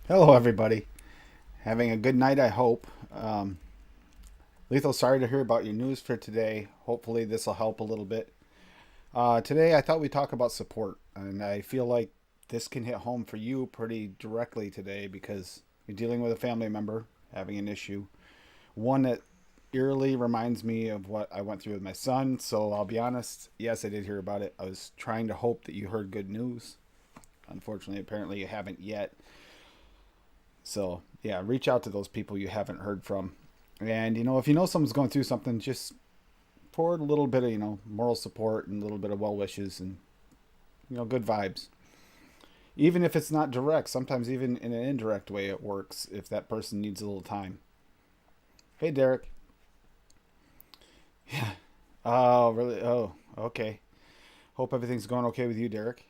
Hello, everybody. Having a good night, I hope. Lethal, sorry to hear about your news for today. Hopefully, this will help a little bit. Today, I thought we'd talk about support, and I feel like this can hit home for you pretty directly today because you're dealing with a family member having an issue. One that eerily reminds me of what I went through with my son, so I'll be honest. Yes, I did hear about it. I was trying to hope that you heard good news. Unfortunately, apparently, you haven't yet. So yeah, reach out to those people you haven't heard from. And if you know someone's going through something, just forward a little bit of, moral support and a little bit of well wishes and, good vibes. Even if it's not direct, sometimes even in an indirect way it works if that person needs a little time. Hey Derek. Yeah. Oh, really? Oh, okay. Hope everything's going okay with you, Derek.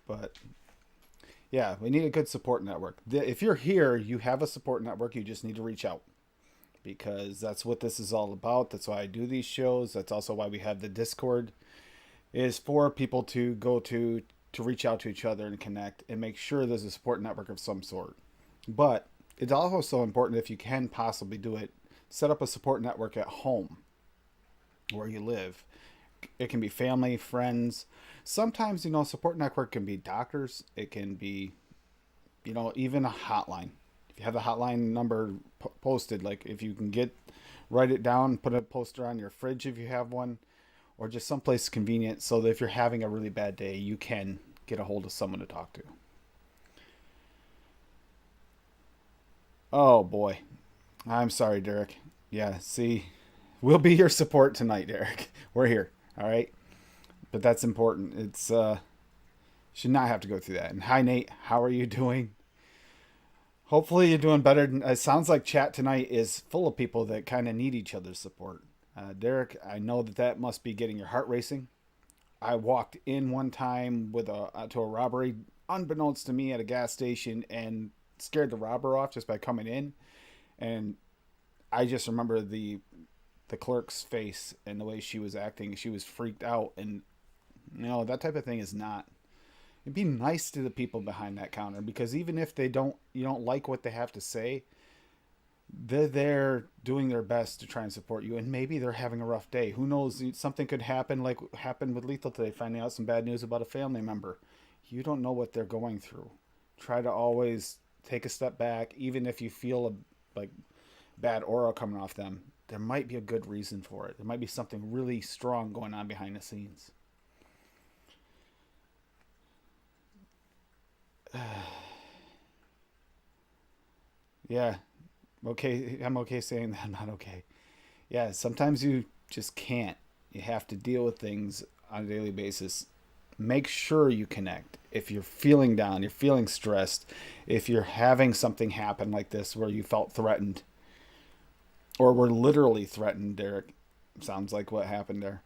But yeah, we need a good support network. If you're here, you have a support network, you just need to reach out, because that's what this is all about. That's why I do these shows. That's also why we have the Discord, is for people to go to reach out to each other and connect and make sure there's a support network of some sort. But it's also important, if you can possibly do it, set up a support network at home where you live. It can be family, friends. Sometimes, support network can be doctors. It can be, even a hotline. If you have the hotline number posted, like if you can write it down, put a poster on your fridge if you have one, or just someplace convenient so that if you're having a really bad day, you can get a hold of someone to talk to. Oh boy. I'm sorry, Derek. Yeah, see, we'll be your support tonight, Derek. We're here. All right. But that's important. It's should not have to go through that. And hi Nate, how are you doing? Hopefully you're doing better. It sounds like chat tonight is full of people that kind of need each other's support. Derek, I know that must be getting your heart racing. I walked in one time with to a robbery, unbeknownst to me, at a gas station, and scared the robber off just by coming in. And I just remember the clerk's face and the way she was acting. She was freaked out, and that type of thing is not. Be nice to the people behind that counter, because even if you don't like what they have to say, they're there doing their best to try and support you, and maybe they're having a rough day. Who knows? Something could happen, like happened with Lethal today, finding out some bad news about a family member. You don't know what they're going through. Try to always take a step back, even if you feel like bad aura coming off them. There might be a good reason for it. There might be something really strong going on behind the scenes. Yeah, okay. I'm okay saying that I'm not okay. Yeah, sometimes you just can't. You have to deal with things on a daily basis. Make sure you connect. If you're feeling down, you're feeling stressed, if you're having something happen like this where you felt threatened or were literally threatened, Derek, sounds like what happened there.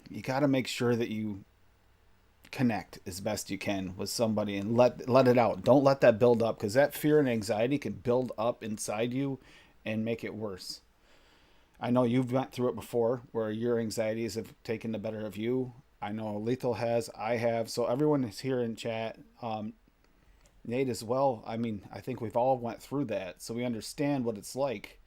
You got to make sure that you connect as best you can with somebody and let it out. Don't let that build up, because that fear and anxiety can build up inside you and make it worse. I know you've went through it before where your anxieties have taken the better of you. I know Lethal has. I have. So everyone is here in chat. Nate as well. I mean, I think we've all went through that, so we understand what it's like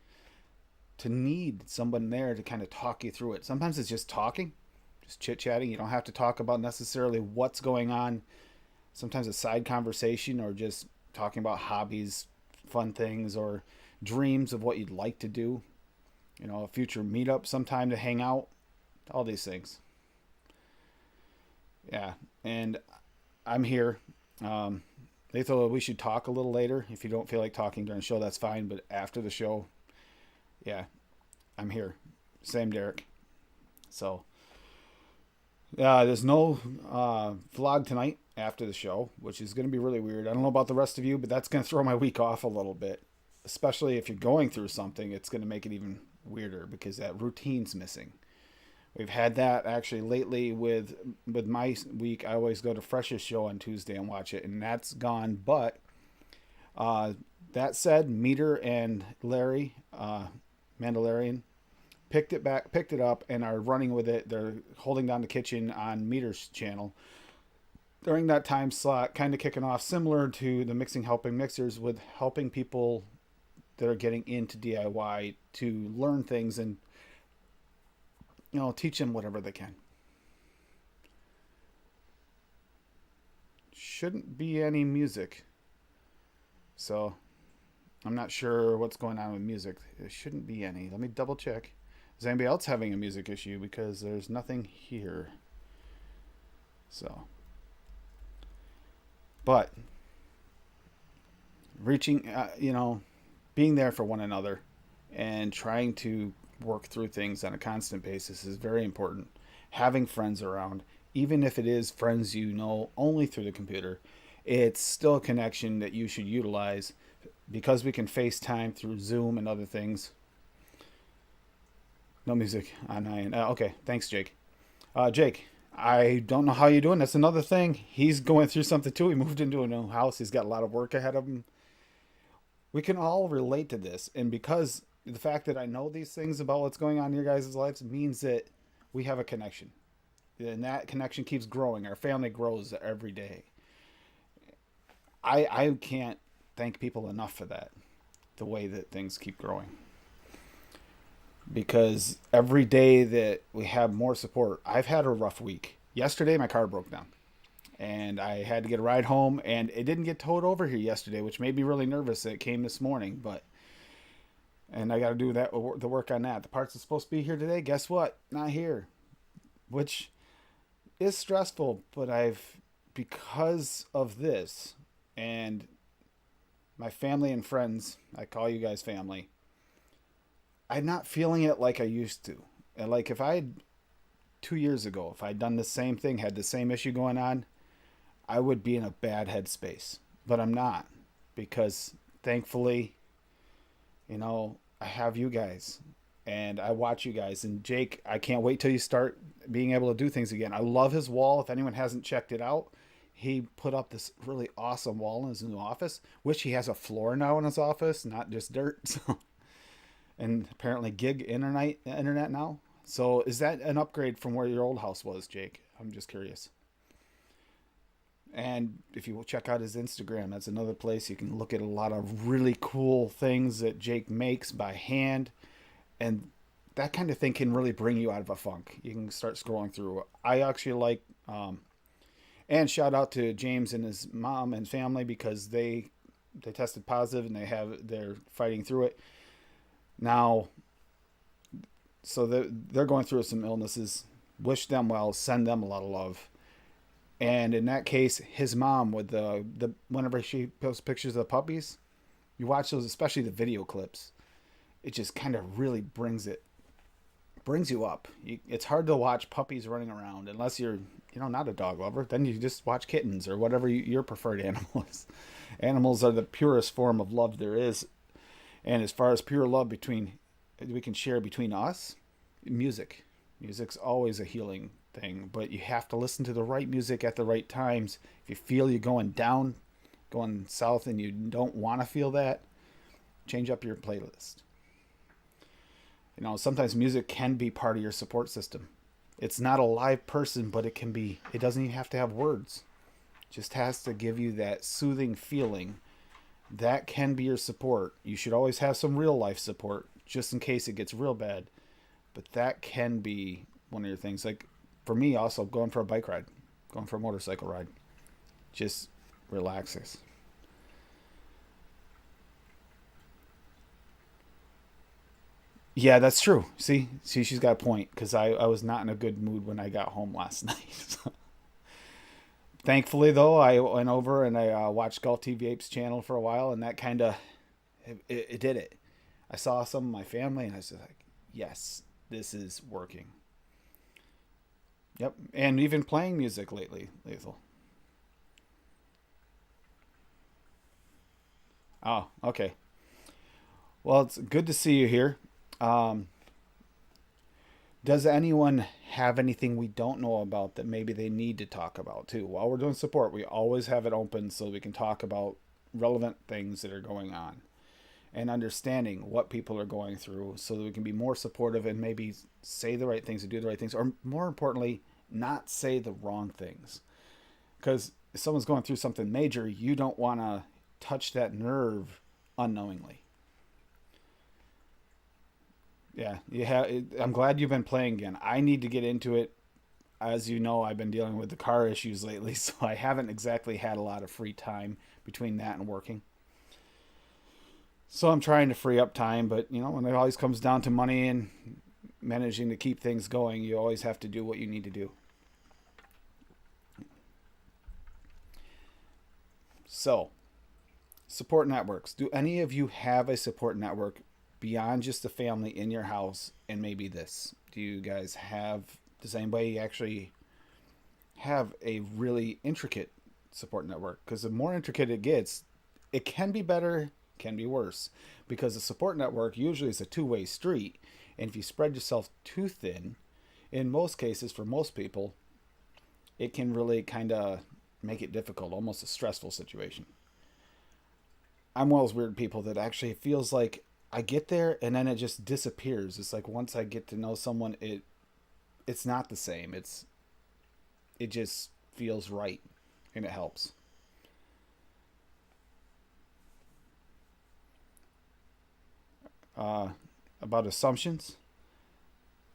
to need someone there to kind of talk you through it. Sometimes it's just talking, just chit chatting. You don't have to talk about necessarily what's going on. Sometimes a side conversation, or just talking about hobbies, fun things, or dreams of what you'd like to do. A future meetup sometime to hang out, all these things. Yeah, and I'm here. Um, they thought we should talk a little later. If you don't feel like talking during the show, that's fine. But after the show, yeah, I'm here. Same, Derek. So, there's no vlog tonight after the show, which is going to be really weird. I don't know about the rest of you, but that's going to throw my week off a little bit. Especially if you're going through something, it's going to make it even weirder because that routine's missing. We've had that actually lately with my week. I always go to Freshest Show on Tuesday and watch it, and that's gone. But uh, that said, Meter and Larry, Mandalorian, picked it up, and are running with it. They're holding down the kitchen on Meter's channel. during that time slot, kind of kicking off similar to the Mixing Helping Mixers, with helping people that are getting into DIY to learn things and teach them whatever they can. Shouldn't be any music, so I'm not sure what's going on with music. There shouldn't be any. Let me double check. Is anybody else having a music issue? Because there's nothing here. So, but reaching, being there for one another and trying to work through things on a constant basis is very important. Having friends around, even if it is friends you know only through the computer, it's still a connection that you should utilize because we can FaceTime through Zoom and other things. No music on my end. Okay, thanks, Jake. Jake, I don't know how you're doing. That's another thing. He's going through something too. He moved into a new house. He's got a lot of work ahead of him. We can all relate to this, and because the fact that I know these things about what's going on in your guys' lives means that we have a connection, and that connection keeps growing. Our family grows every day. I can't thank people enough for that. The way that things keep growing, because every day that we have more support. I've had a rough week. Yesterday, my car broke down, and I had to get a ride home, and it didn't get towed over here yesterday, which made me really nervous. It came this morning, but and I got to do the work on that. The parts are supposed to be here today. Guess what? Not here, which is stressful. But because of this and my family and friends, I call you guys family. I'm not feeling it like I used to. And like if I had 2 years ago, if I'd done the same thing, had the same issue going on, I would be in a bad headspace. But I'm not, because thankfully, I have you guys and I watch you guys. And Jake, I can't wait till you start being able to do things again. I love his wall. If anyone hasn't checked it out, he put up this really awesome wall in his new office, which he has a floor now in his office, not just dirt. So, and apparently gig internet now. So is that an upgrade from where your old house was, Jake? I'm just curious. And if you check out his Instagram, that's another place you can look at a lot of really cool things that Jake makes by hand. And that kind of thing can really bring you out of a funk. You can start scrolling through. I actually like, and shout out to James and his mom and family, because they tested positive and they're fighting through it now. So they're going through some illnesses. Wish them well. Send them a lot of love. And in that case, his mom, with the whenever she posts pictures of the puppies, you watch those, especially the video clips. It just kind of really brings you up. It's hard to watch puppies running around unless you're not a dog lover. Then you just watch kittens or whatever your preferred animal is. Animals are the purest form of love there is. And as far as pure love we can share between us, music's always a healing thing, but you have to listen to the right music at the right times. If you feel you're going down, going south, and you don't want to feel that, change up your playlist. Sometimes music can be part of your support system. It's not a live person, but it can be. It doesn't even have to have words. It just has to give you that soothing feeling. That can be your support. You should always have some real life support, just in case it gets real bad. But that can be one of your things. Like for me, also going for a bike ride, going for a motorcycle ride, just relaxes. Yeah, that's true. See, she's got a point, because I was not in a good mood when I got home last night. Thankfully, though, I went over and I watched Golf TV Apes channel for a while, and that kind of it did it. I saw some of my family, and I was like, yes, this is working. Yep, and even playing music lately, Lethal. Oh, okay. Well, it's good to see you here. Um, does anyone have anything we don't know about that maybe they need to talk about too? While we're doing support, we always have it open so we can talk about relevant things that are going on and understanding what people are going through, so that we can be more supportive and maybe say the right things and do the right things, or more importantly, not say the wrong things. Because if someone's going through something major, you don't want to touch that nerve unknowingly. Yeah, you have. I'm glad you've been playing again. I need to get into it. As you know, I've been dealing with the car issues lately, so I haven't exactly had a lot of free time between that and working. So I'm trying to free up time, but when it always comes down to money and managing to keep things going, you always have to do what you need to do. So, support networks. Do any of you have a support network beyond just the family in your house and maybe this? Do you guys have, does anybody actually have a really intricate support network? Because the more intricate it gets, it can be better, can be worse. Because the support network usually is a two-way street. And if you spread yourself too thin, in most cases, for most people, it can really kind of make it difficult, almost a stressful situation. I'm one of those weird people that actually feels like I get there and then it just disappears. It's like once I get to know someone, it's not the same. It just feels right and it helps. Uh, about assumptions,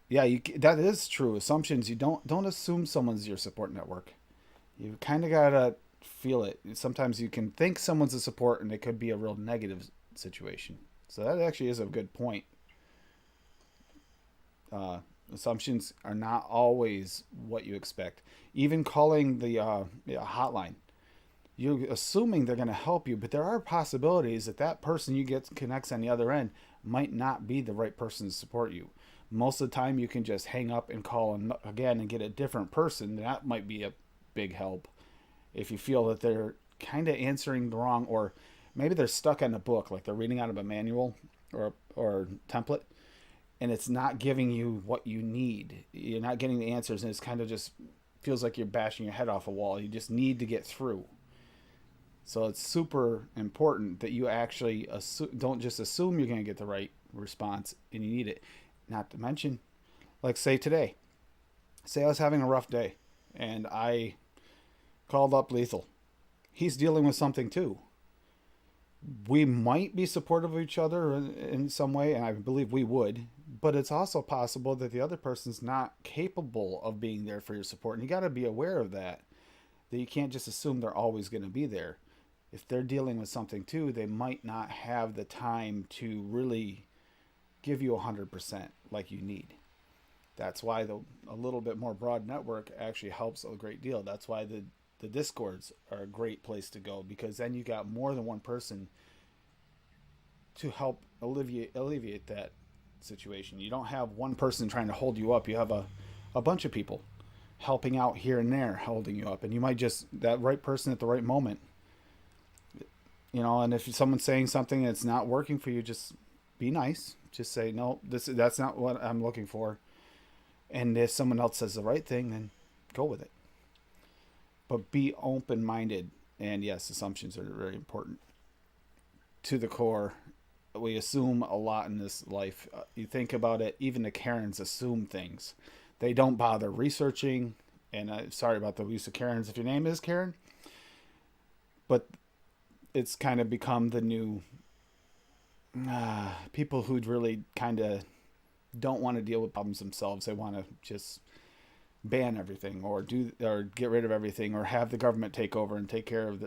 yeah, that is true. Assumptions, you don't assume someone's your support network. You kind of gotta feel it. Sometimes you can think someone's a support, and it could be a real negative situation. So that actually is a good point. Uh, Assumptions are not always what you expect. Even calling the hotline, you're assuming they're going to help you, but there are possibilities that that person you get connects on the other end might not be the right person to support you. Most of the time, you can just hang up and call again and get a different person. That might be a big help if you feel that they're kind of answering the wrong, or maybe they're stuck in a book, like they're reading out of a manual or template, and it's not giving you what you need. You're not getting the answers, and it's kind of just feels like you're bashing your head off a wall. You just need to get through. So it's super important that you actually don't just assume you're going to get the right response and you need it. Not to mention, like say today, say I was having a rough day and I called up Lethal. He's dealing with something too. We might be supportive of each other in some way, and I believe we would, but it's also possible that the other person's not capable of being there for your support. And you got to be aware of that, that you can't just assume they're always going to be there. If they're dealing with something too, they might not have the time to really give you 100% like you need. That's why a little bit more broad network actually helps a great deal. That's why the discords are a great place to go, because then you got more than one person to help alleviate that situation. You don't have one person trying to hold you up. You have a bunch of people helping out here and there, holding you up. And you might just, that right person at the right moment, and if someone's saying something and it's not working for you, just be nice. Just say, no, that's not what I'm looking for. And if someone else says the right thing, then go with it. But be open minded. And yes, assumptions are very important to the core. We assume a lot in this life. You think about it, even the Karens assume things. They don't bother researching. And sorry about the use of Karens if your name is Karen. But it's kind of become the new people who really kind of don't want to deal with problems themselves. They want to just ban everything or get rid of everything or have the government take over and take care of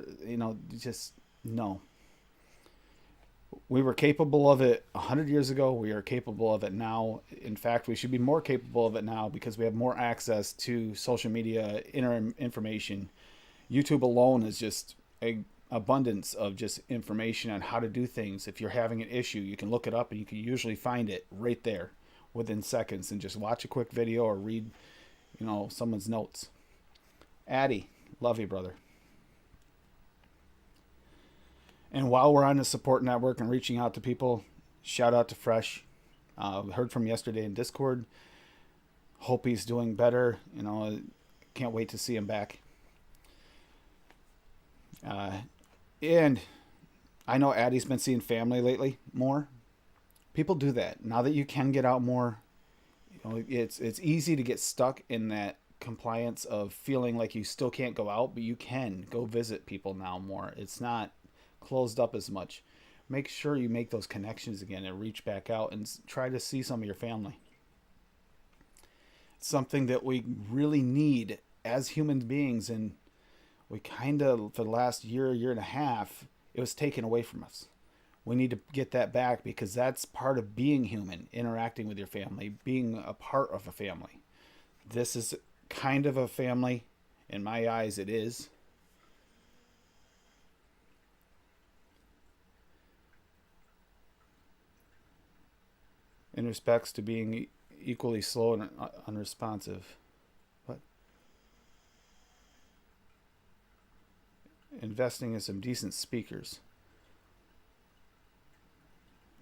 just no. We were capable of it 100 years ago. We are capable of it now. In fact, we should be more capable of it now because we have more access to social media, information. YouTube alone is just a abundance of just information on how to do things. If you're having an issue, you can look it up and you can usually find it right there within seconds and just watch a quick video or read, someone's notes. Addy, love you, brother. And while we're on the support network and reaching out to people, shout out to Fresh. Heard from yesterday in Discord. Hope he's doing better. Can't wait to see him back. And I know Addie's been seeing family lately more. People do that now that you can get out more. It's easy to get stuck in that compliance of feeling like you still can't go out, but you can go visit people now more. It's not closed up as much. Make sure you make those connections again and reach back out and try to see some of your family. It's something that we really need as human beings, and we kind of, for the last year and a half, it was taken away from us. We need to get that back because that's part of being human, interacting with your family, being a part of a family. This is kind of a family. In my eyes, it is. In respects to being equally slow and unresponsive. What? Investing in some decent speakers.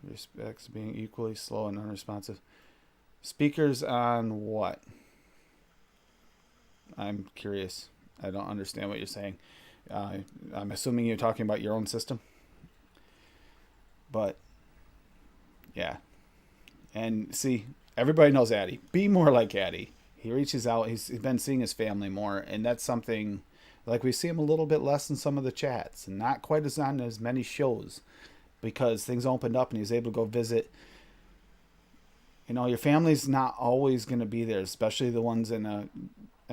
Respects to being equally slow and unresponsive. Speakers on what? I'm curious. I don't understand what you're saying. I'm assuming you're talking about your own system. But, yeah. And see, everybody knows Addie. Be more like Addie. He reaches out. He's been seeing his family more. And that's something, like we see him a little bit less in some of the chats. And not quite as on as many shows. Because things opened up and he's able to go visit. You know, your family's not always going to be there, especially the ones in an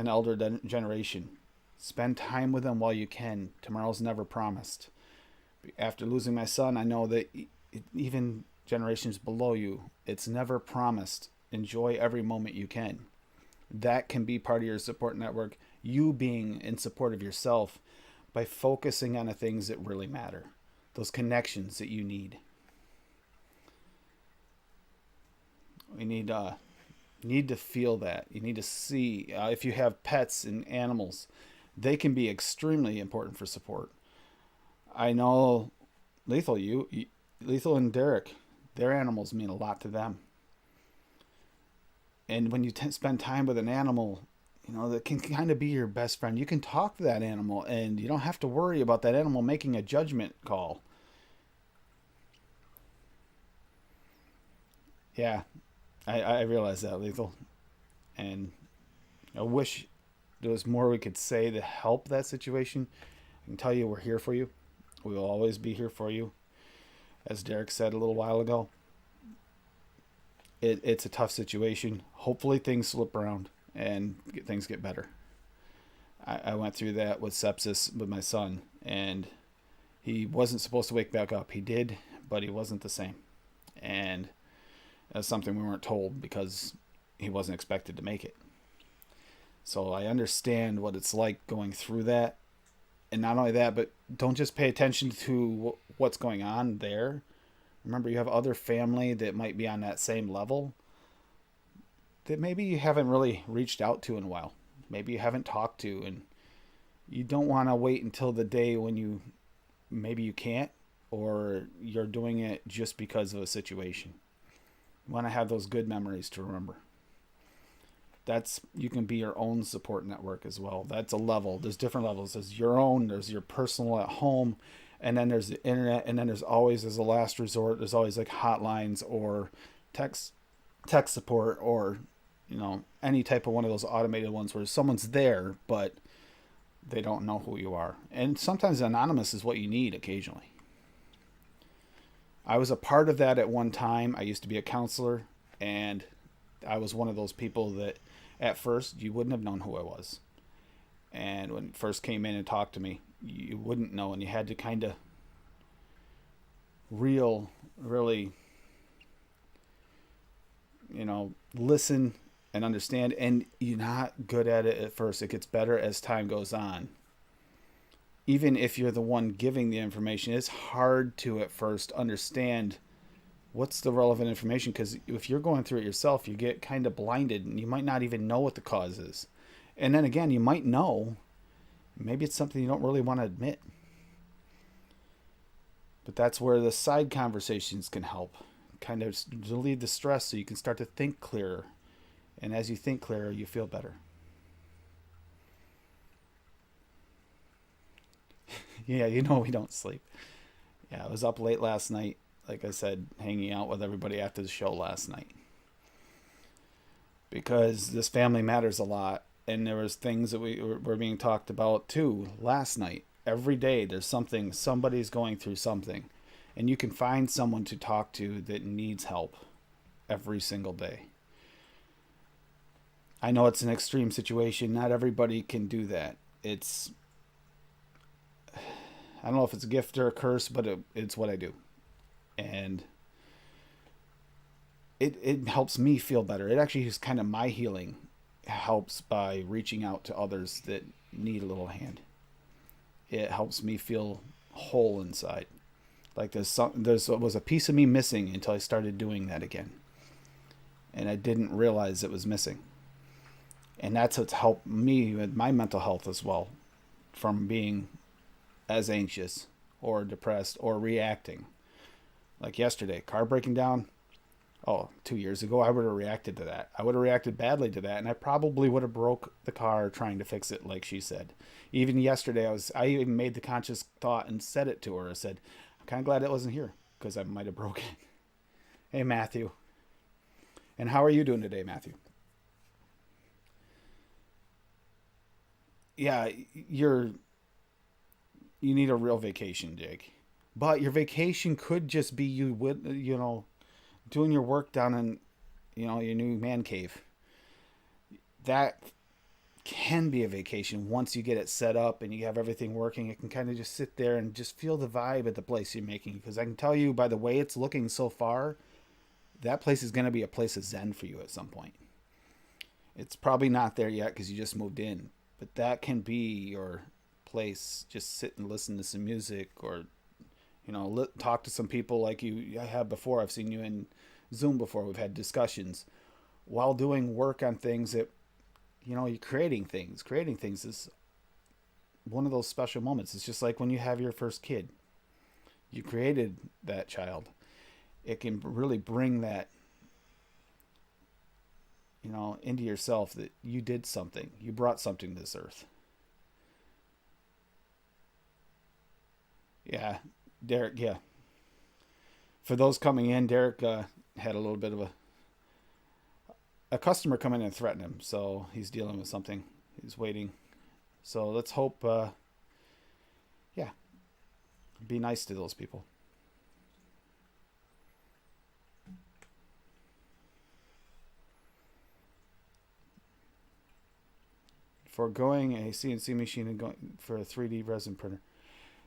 elder generation. Spend time with them while you can. Tomorrow's never promised. After losing my son, I know that even generations below you, it's never promised. Enjoy every moment you can. That can be part of your support network. You being in support of yourself by focusing on the things that really matter. Those connections that you need. We need to feel that. You need to see if you have pets and animals, they can be extremely important for support. I know Lethal and Derek, their animals mean a lot to them. And when you spend time with an animal, you know, that can kind of be your best friend. You can talk to that animal and you don't have to worry about that animal making a judgment call. Yeah, I realize that, Lethal. And I wish there was more we could say to help that situation. I can tell you we're here for you. We will always be here for you. As Derek said a little while ago, it's a tough situation. Hopefully things slip around and things get better. I went through that with sepsis with my son, and he wasn't supposed to wake back up. He did, but he wasn't the same. And that's something we weren't told because he wasn't expected to make it. So I understand what it's like going through that. And not only that, but don't just pay attention to what's going on there. Remember, you have other family that might be on that same level that maybe you haven't really reached out to in a while. Maybe you haven't talked to, and you don't want to wait until the day when maybe you can't, or you're doing it just because of a situation. You want to have those good memories to remember. You can be your own support network as well. That's a level. There's different levels. There's your own, there's your personal at home, and then there's the internet, and then there's always, as a last resort, there's always like hotlines or text support, or any type of one of those automated ones where someone's there but they don't know who you are. And sometimes anonymous is what you need occasionally. I was a part of that at one time. I used to be a counselor, and I was one of those people that at first you wouldn't have known who I was. And when you first came in and talked to me, you wouldn't know, and you had to kind of really, listen and understand. And you're not good at it at first. It gets better as time goes on. Even if you're the one giving the information, it's hard to at first understand what's the relevant information, because if you're going through it yourself, you get kind of blinded and you might not even know what the cause is. And then again, you might know. Maybe it's something you don't really want to admit. But that's where the side conversations can help. Kind of relieve the stress so you can start to think clearer. And as you think clearer, you feel better. Yeah, we don't sleep. Yeah, I was up late last night, like I said, hanging out with everybody after the show last night. Because this family matters a lot. And there was things that were being talked about too last night. Every day there's something, somebody's going through something, and you can find someone to talk to that needs help every single day. I know it's an extreme situation. Not everybody can do that. It's, I don't know if it's a gift or a curse, but it's what I do. And it helps me feel better. It actually is kind of my healing helps by reaching out to others that need a little hand. It helps me feel whole inside. Like there's was a piece of me missing until I started doing that again, and I didn't realize it was missing. And that's what's helped me with my mental health as well, from being as anxious or depressed or reacting. Like yesterday, car breaking down. Oh, 2 years ago, I would have reacted to that. I would have reacted badly to that, and I probably would have broke the car trying to fix it, like she said. Even yesterday, I even made the conscious thought and said it to her. I said, "I'm kind of glad it wasn't here because I might have broken it." Hey, Matthew, and how are you doing today, Matthew? Yeah, you're you need a real vacation, Jake. But your vacation could just be you with doing your work down in your new man cave. That can be a vacation once you get it set up and you have everything working. It can kind of just sit there and just feel the vibe at the place you're making. Because I can tell you by the way it's looking so far, that place is going to be a place of zen for you at some point. It's probably not there yet because you just moved in, but that can be your place. Just sit and listen to some music, or talk to some people like you I have before. I've seen you in Zoom before. We've had discussions while doing work on things that you're creating things. Creating things is one of those special moments. It's just like when you have your first kid. You created that child. It can really bring that into yourself that you did something. You brought something to this earth. Yeah, Derek. Yeah, for those coming in, Derek had a little bit of a customer come in and threaten him, so he's dealing with something. He's waiting. So let's hope. Yeah, be nice to those people. Foregoing a CNC machine and going for a 3D resin printer.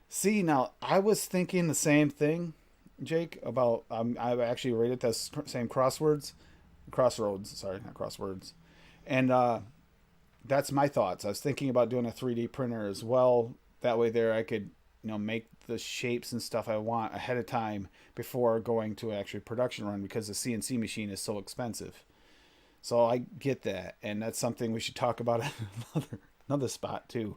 See, now I was thinking the same thing, Jake. About I actually rated that same crossroads. Sorry, not crosswords. And that's my thoughts. I was thinking about doing a 3D printer as well. That way, there I could make the shapes and stuff I want ahead of time before going to actually production run, because the CNC machine is so expensive. So I get that, and that's something we should talk about at another spot too.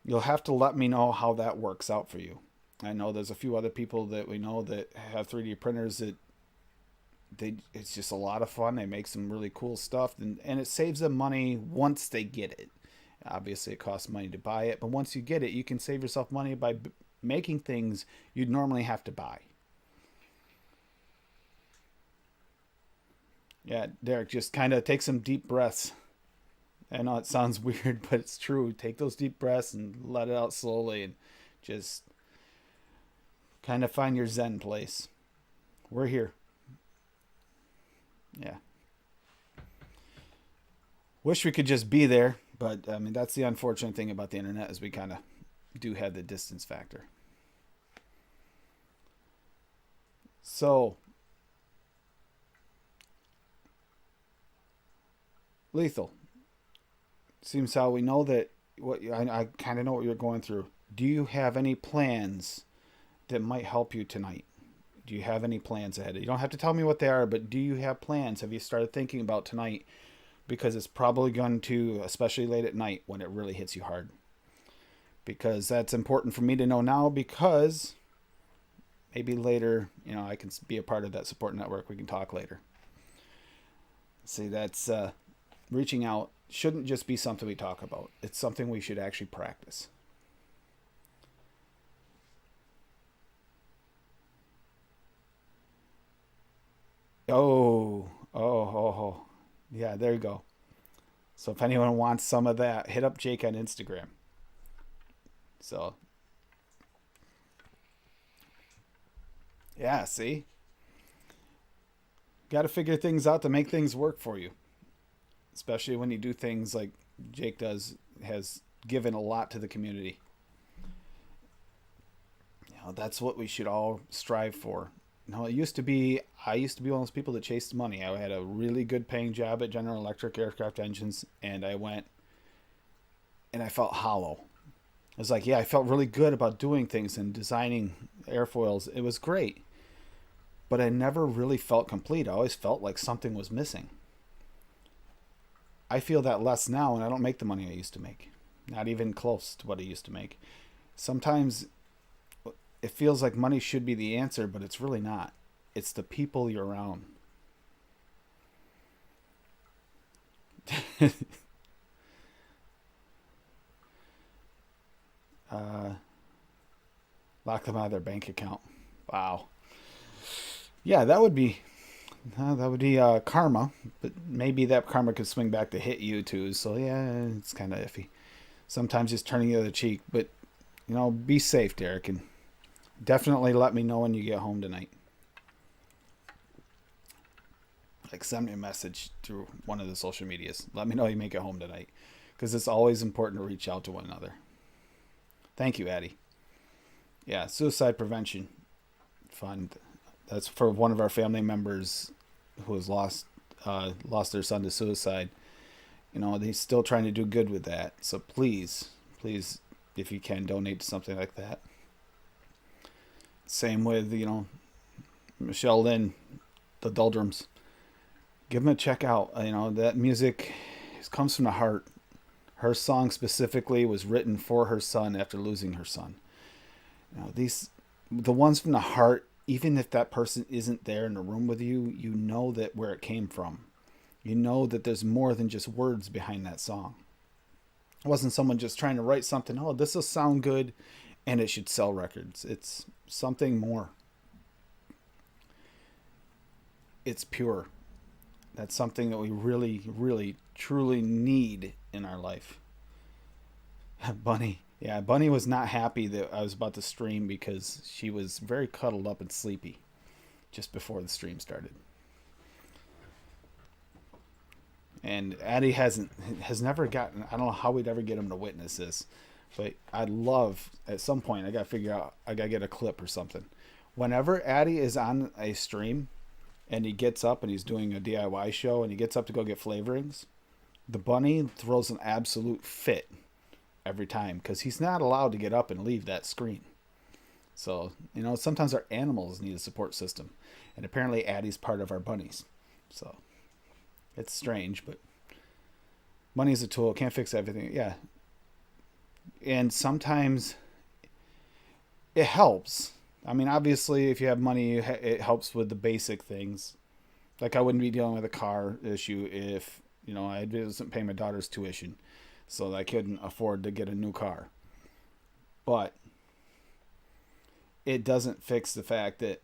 You'll have to let me know how that works out for you. I know there's a few other people that we know that have 3D printers that it's just a lot of fun. They make some really cool stuff, and it saves them money once they get it. Obviously, it costs money to buy it, but once you get it, you can save yourself money by making things you'd normally have to buy. Yeah, Derek, just kind of take some deep breaths. I know it sounds weird, but it's true. Take those deep breaths and let it out slowly, and just kind of find your Zen place. We're here. Yeah. Wish we could just be there, but I mean that's the unfortunate thing about the internet, is we kind of do have the distance factor. So, lethal. Seems how we know that what I kind of know what you're going through. Do you have any plans that might help you tonight? Do you have any plans ahead? You don't have to tell me what they are, but do you have plans? Have you started thinking about tonight? Because it's probably going to, especially late at night when it really hits you hard. Because that's important for me to know now, because maybe later, I can be a part of that support network. We can talk later. See, that's reaching out shouldn't just be something we talk about. It's something we should actually practice. Oh, oh, oh, oh. Yeah, there you go. So if anyone wants some of that, hit up Jake on Instagram. So yeah, see, got to figure things out to make things work for you, especially when you do things like Jake does, has given a lot to the community. That's what we should all strive for. It used to be, I used to be one of those people that chased money. I had a really good paying job at General Electric Aircraft Engines, and I went and I felt hollow. I was like, yeah, I felt really good about doing things and designing airfoils. It was great, but I never really felt complete. I always felt like something was missing. I feel that less now, and I don't make the money I used to make. Not even close to what I used to make. Sometimes it feels like money should be the answer, but it's really not. It's the people you're around. uh, Lock them out of their bank account. Wow. Yeah, that would be karma, but maybe that karma could swing back to hit you too. So yeah, it's kind of iffy. Sometimes just turning the other cheek, but be safe, Derek, and definitely let me know when you get home tonight. Like send me a message through one of the social medias. Let me know you make it home tonight, because it's always important to reach out to one another. Thank you, Addie. Yeah, suicide prevention fund. That's for one of our family members who has lost their son to suicide. He's still trying to do good with that. So please, please, if you can, donate to something like that. Same with Michelle Lynn, the Doldrums. Give them a check out. That music comes from the heart. Her song specifically was written for her son after losing her son. The ones from the heart, even if that person isn't there in the room with you, you know that where it came from. You know that there's more than just words behind that song. It wasn't someone just trying to write something, oh, this will sound good and it should sell records. It's something more. It's pure. That's something that we really, really, truly need in our life. Bunny. Yeah, Bunny was not happy that I was about to stream because she was very cuddled up and sleepy just before the stream started. And Addie has never gotten. I don't know how we'd ever get him to witness this, but I'd love at some point. I gotta figure out. I gotta get a clip or something. Whenever Addie is on a stream, and he gets up and he's doing a DIY show, and he gets up to go get flavorings, the bunny throws an absolute fit every time because he's not allowed to get up and leave that screen. So sometimes our animals need a support system, and apparently Addie's part of our bunnies. So. It's strange, but money is a tool. Can't fix everything. Yeah. And sometimes it helps. I mean, obviously, if you have money, it helps with the basic things. Like I wouldn't be dealing with a car issue if, I wasn't paying my daughter's tuition. So I couldn't afford to get a new car. But it doesn't fix the fact that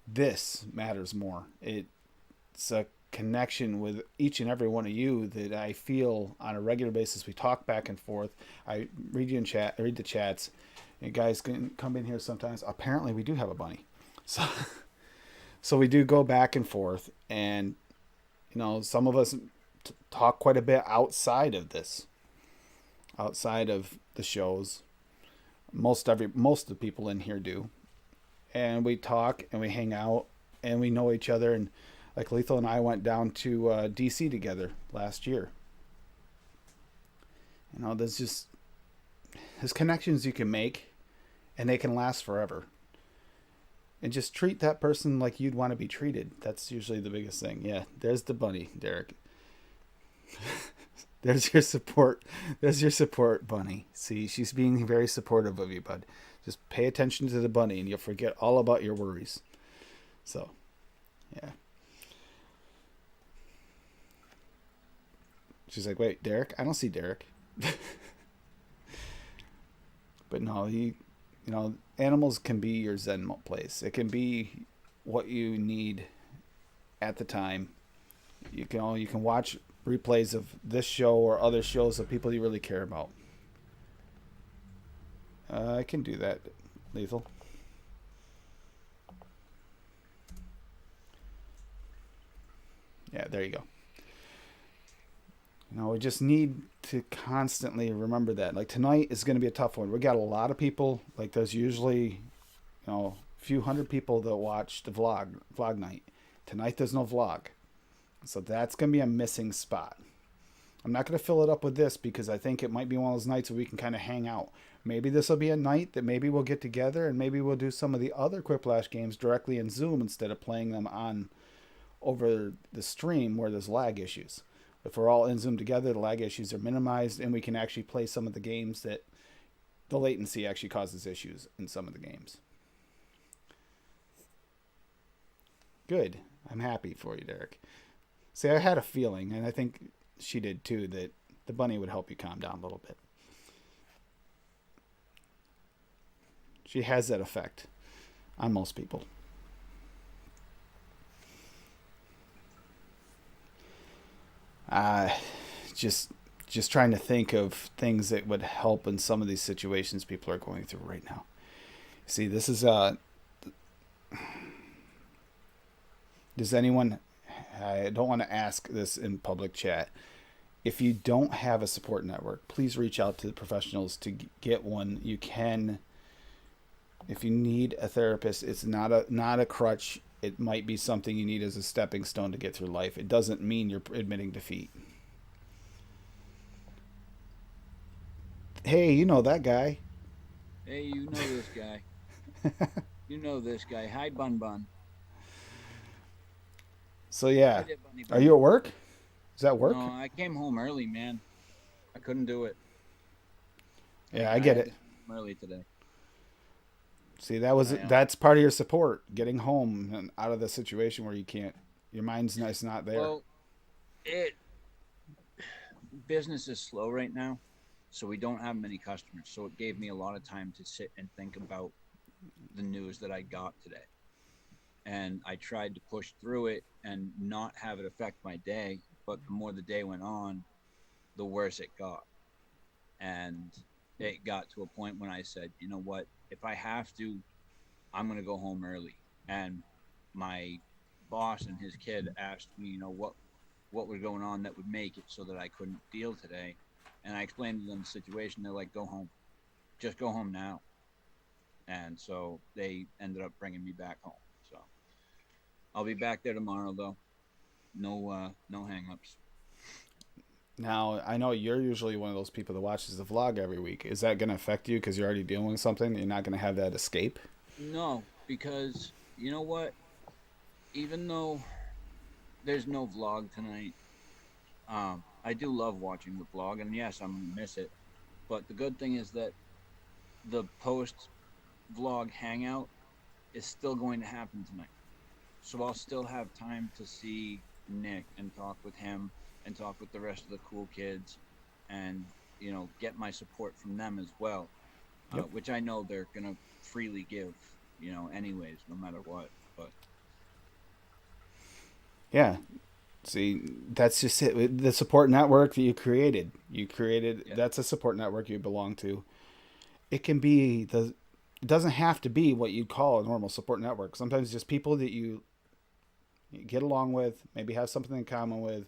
this matters more. It's a connection with each and every one of you that I feel on a regular basis. We talk back and forth. I read you in chat. I read the chats. You guys can come in here sometimes. Apparently, we do have a bunny, so we do go back and forth. And some of us talk quite a bit outside of this, outside of the shows. Most of the people in here do, and we talk and we hang out and we know each other. And like Lethal and I went down to DC together last year. There's connections you can make, and they can last forever. And just treat that person like you'd want to be treated. That's usually the biggest thing. Yeah, there's the bunny, Derek. There's your support. There's your support, bunny. See, she's being very supportive of you, bud. Just pay attention to the bunny, and you'll forget all about your worries. So, yeah. She's like, wait, Derek? I don't see Derek. But no, animals can be your Zen place. It can be what you need at the time. You can watch replays of this show or other shows of people you really care about. I can do that, Lethal. Yeah, there you go. We just need to constantly remember that. Like tonight is going to be a tough one. We got a lot of people. Like there's usually, a few hundred people that watch the vlog night. Tonight there's no vlog, so that's going to be a missing spot. I'm not going to fill it up with this because I think it might be one of those nights where we can kind of hang out. Maybe this will be a night that maybe we'll get together and maybe we'll do some of the other Quiplash games directly in Zoom instead of playing them on over the stream where there's lag issues. If we're all in Zoom together, the lag issues are minimized and we can actually play some of the games that the latency actually causes issues in some of the games. Good. I'm happy for you, Derek. See, I had a feeling, and I think she did too, that the bunny would help you calm down a little bit. She has that effect on most people. Just trying to think of things that would help in some of these situations people are going through right now. See, this is does anyone, I don't want to ask this in public chat. If you don't have a support network, please reach out to the professionals to get one. You can, if you need a therapist, it's not a crutch. It might be something you need as a stepping stone to get through life. It doesn't mean you're admitting defeat. Hey, you know that guy. Hey, you know this guy. You know this guy. Hi, Bun Bun. So yeah, Hi there, Bunny are you Bunny. at work? Is that No, work? I came home early, man. I couldn't do it. Yeah, I I get had it. to come home early today. See, But I that's part of your support, getting home and out of the situation where you can't. Your mind's not there. well, it business is slow right now, so we don't have many customers. So it gave me a lot of time to sit and think about the news that I got today. And I tried to push through it and not have it affect my day. But the more the day went on, the worse it got. And it got to a point when I said, you know what? If I have to, I'm going to go home early. And my boss and his kid asked me, what was going on that would make it so that I couldn't deal today. And I explained to them the situation. They're like, go home. Just go home now. And so they ended up bringing me back home. So I'll be back there tomorrow, though. No hangups. Now, I know you're usually one of those people that watches the vlog every week. Is that going to affect you because you're already dealing with something? You're not going to have that escape? No, because you know what? Even though there's no vlog tonight, I do love watching the vlog, and yes, I'm gonna miss it. But the good thing is that the post vlog hangout is still going to happen tonight. So I'll still have time to see Nick and talk with him and talk with the rest of the cool kids and, get my support from them as well, Yep. which I know they're going to freely give, anyways, no matter what. But Yeah. See, that's just it. The support network that you created, yeah, that's a support network you belong to. It can be it doesn't have to be what you'd call a normal support network. Sometimes just people that you get along with, maybe have something in common with,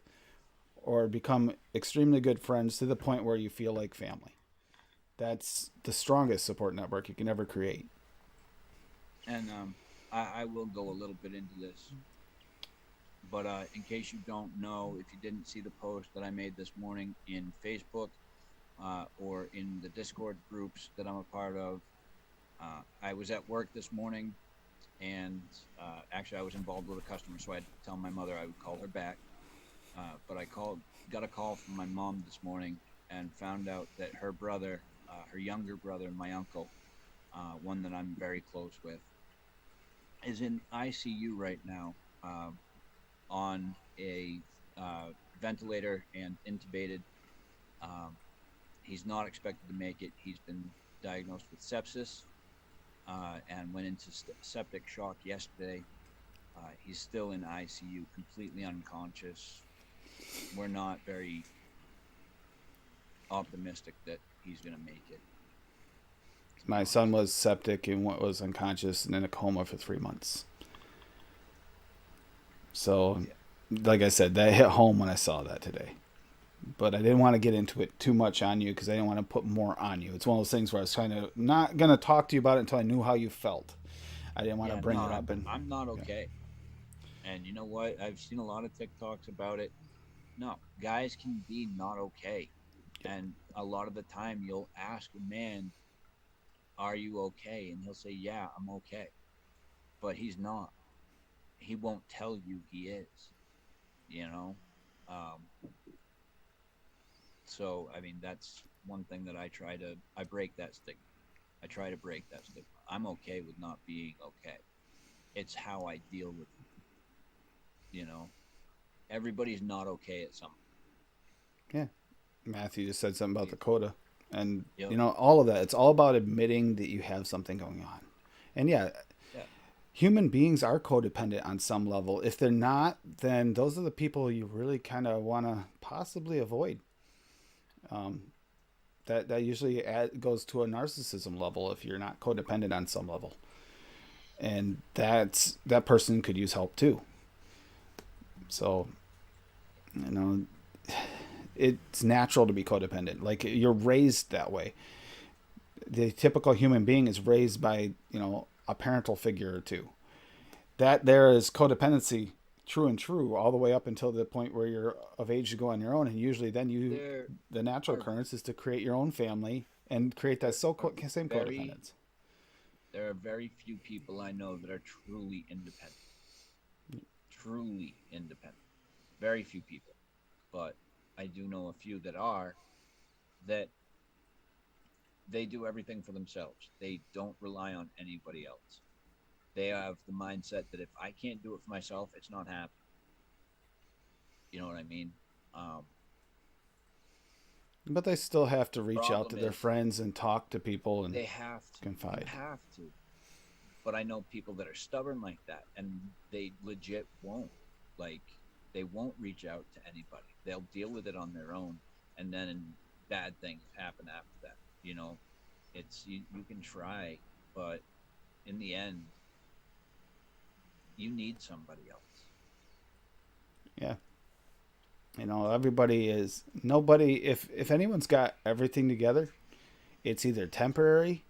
or become extremely good friends to the point where you feel like family. That's the strongest support network you can ever create. and I will go a little bit into this. But in case you don't know, if you didn't see the post that I made this morning in Facebook or in the Discord groups that I'm a part of, I was at work this morning and actually I was involved with a customer, so I had to tell my mother I would call her back. But got a call from my mom this morning and found out that her brother, her younger brother, my uncle, one that I'm very close with, is in ICU right now on a ventilator and intubated. Um, he's not expected to make it. He's been diagnosed with sepsis and went into septic shock yesterday. He's still in ICU, completely unconscious. we're not very optimistic that he's going to make it, to be My son honest. was septic and was unconscious and in a coma for 3 months. So, Yeah. like I said, that hit home when I saw that today. But I didn't want to get into it too much on you because I didn't want to put more on you. It's one of those things where I was trying to not gonna talk to you about it until I knew how you felt. I didn't want to Yeah, no, bring it up and I'm not yeah, okay. And you know what? I've seen a lot of TikToks about it. No, guys can be not okay. And a lot of the time you'll ask a man, "Are you okay?" And he'll say, "Yeah, I'm okay." But he's not. He won't tell you he is, you know? Um, so, I mean, that's one thing that I break that stigma. I try to break that stigma. I'm okay with not being okay. It's how I deal with it, you know? Everybody's not okay at some yeah. Matthew just said something about point. the coda, and Yep. all of that. It's all about admitting that you have something going on. And yeah, Yeah. human beings are codependent on some level. If they're not, then those are the people you really kind of want to possibly avoid. Um, that usually goes to a narcissism level if you're not codependent on some level, and that person could use help too. So you know, it's natural to be codependent. Like you're raised that way. The typical human being is raised by a parental figure or two. That there is codependency, true and true, all the way up until the point where you're of age to go on your own, and usually then There the natural are occurrence is to create your own family and create that there are same very codependence. there are very few people I know that are truly independent. Truly independent. Very few people. But I do know a few that are, that they do everything for themselves. They don't rely on anybody else. They have the mindset that if I can't do it for myself, it's not happening. You know what I mean? Um, But they still have to reach out to Problem their is, friends and talk to people and they have to. You confide. have to. But I know people that are stubborn like that, and they legit won't. Like, they won't reach out to anybody. They'll deal with it on their own, and then bad things happen after that. You know, you can try, but in the end, you need somebody else. Yeah. Everybody is nobody. If anyone's got everything together, it's either temporary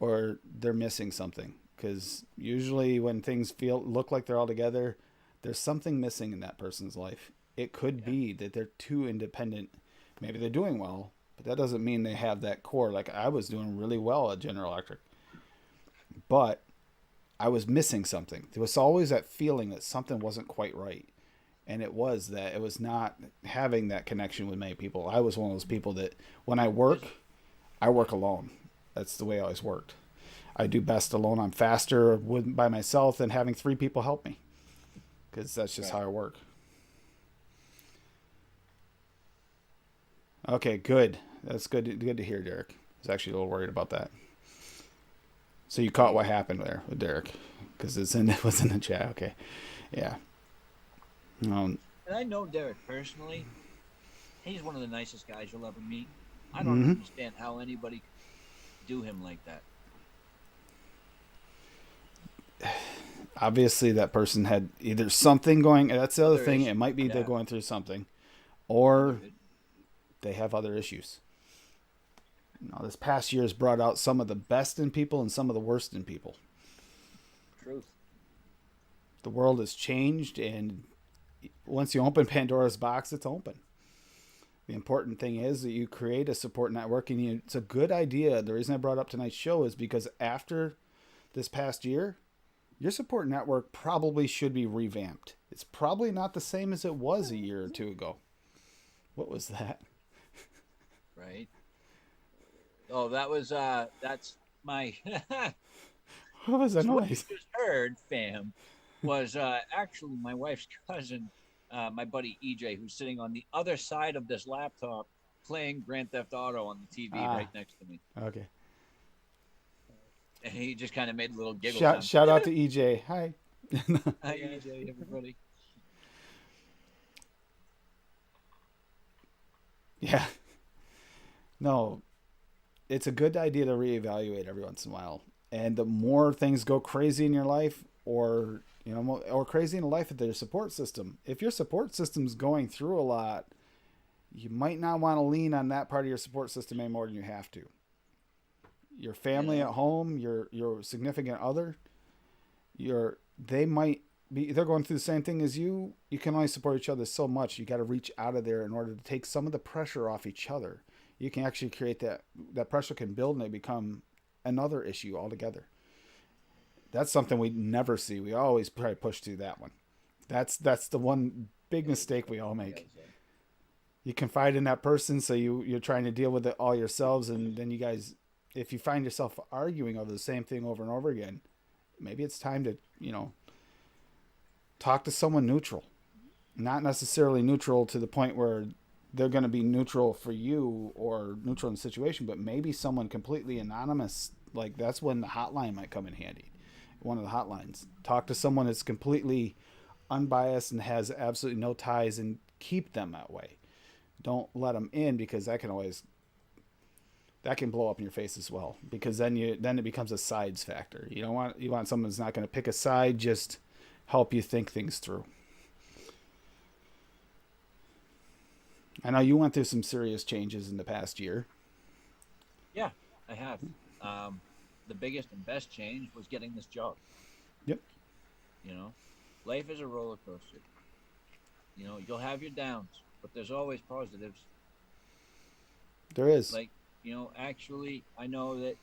or they're missing something. Because usually when things look like they're all together, there's something missing in that person's life. It could Yeah, be that they're too independent. Maybe they're doing well, but that doesn't mean they have that core. Like I was doing really well at General Electric, but I was missing something. There was always that feeling that something wasn't quite right. And it was that it was not having that connection with many people. I was one of those people that when there's I work alone. That's the way I always worked. I do best alone. I'm faster by myself than having three people help me because that's just how right. I work. Okay, good. That's good. Good to hear, Derek. I was actually a little worried about that. So you caught what Hey, happened there with Derek because it was in the chat. Okay, yeah. Um, and I know Derek personally. He's one of the nicest guys you'll ever meet. I don't mhm. understand how anybody could do him like that. Obviously, that person had either something going. That's the other Other thing. It issues, might be they're yeah. going through something, Other or issues. they have other issues. This past year has brought out some of the best in people and some of the worst in people. Truth. The world has changed, and once you open Pandora's box, it's open. The important thing is that you create a support network, and it's a good idea. The reason I brought up tonight's show is because after this past year, your support network probably should be revamped. It's probably not the same as it was a year or two ago. What was that? Right. Oh, that's my What was that so what you noise? just heard, fam, was actually my wife's cousin, my buddy EJ, who's sitting on the other side of this laptop playing Grand Theft Auto on the TV Ah, right next to me. okay. And he just kind of made a little giggle sound. Shout out to EJ. Hi. Hi EJ, everybody. Yeah. No, it's a good idea to reevaluate every once in a while. And the more things go crazy in your life, or or crazy in the life of their support system, if your support system's going through a lot, you might not want to lean on that part of your support system any more than you have to. Your You family at know, home, your significant other, they might be they're going through the same thing as you. You can only support each other so much. You got to reach out of there in order to take some of the pressure off each other. You can actually create that pressure can build and they become another issue altogether. That's something we never see. We always try to push through that one. That's the one big it is mistake we what all you make. gotta say. You confide in that person, so you're trying to deal with it all yourselves, and then you guys, if you find yourself arguing over the same thing over and over again, maybe it's time to talk to someone neutral, not necessarily neutral to the point where they're going to be neutral for you or neutral in the situation, but maybe someone completely anonymous. Like that's when the hotline might come in handy. One of the hotlines. Talk to someone that's completely unbiased and has absolutely no ties, and keep them that way. Don't let them in because that can blow up in your face as well. Because then it becomes a sides factor. You want someone that's not going to pick a side, just help you think things through. I know you went through some serious changes in the past year. Yeah, I have. Um, the biggest and best change was getting this job. Yep, You know, life is a roller coaster. You'll have your downs, but there's always positives. there is. Like, actually, I know that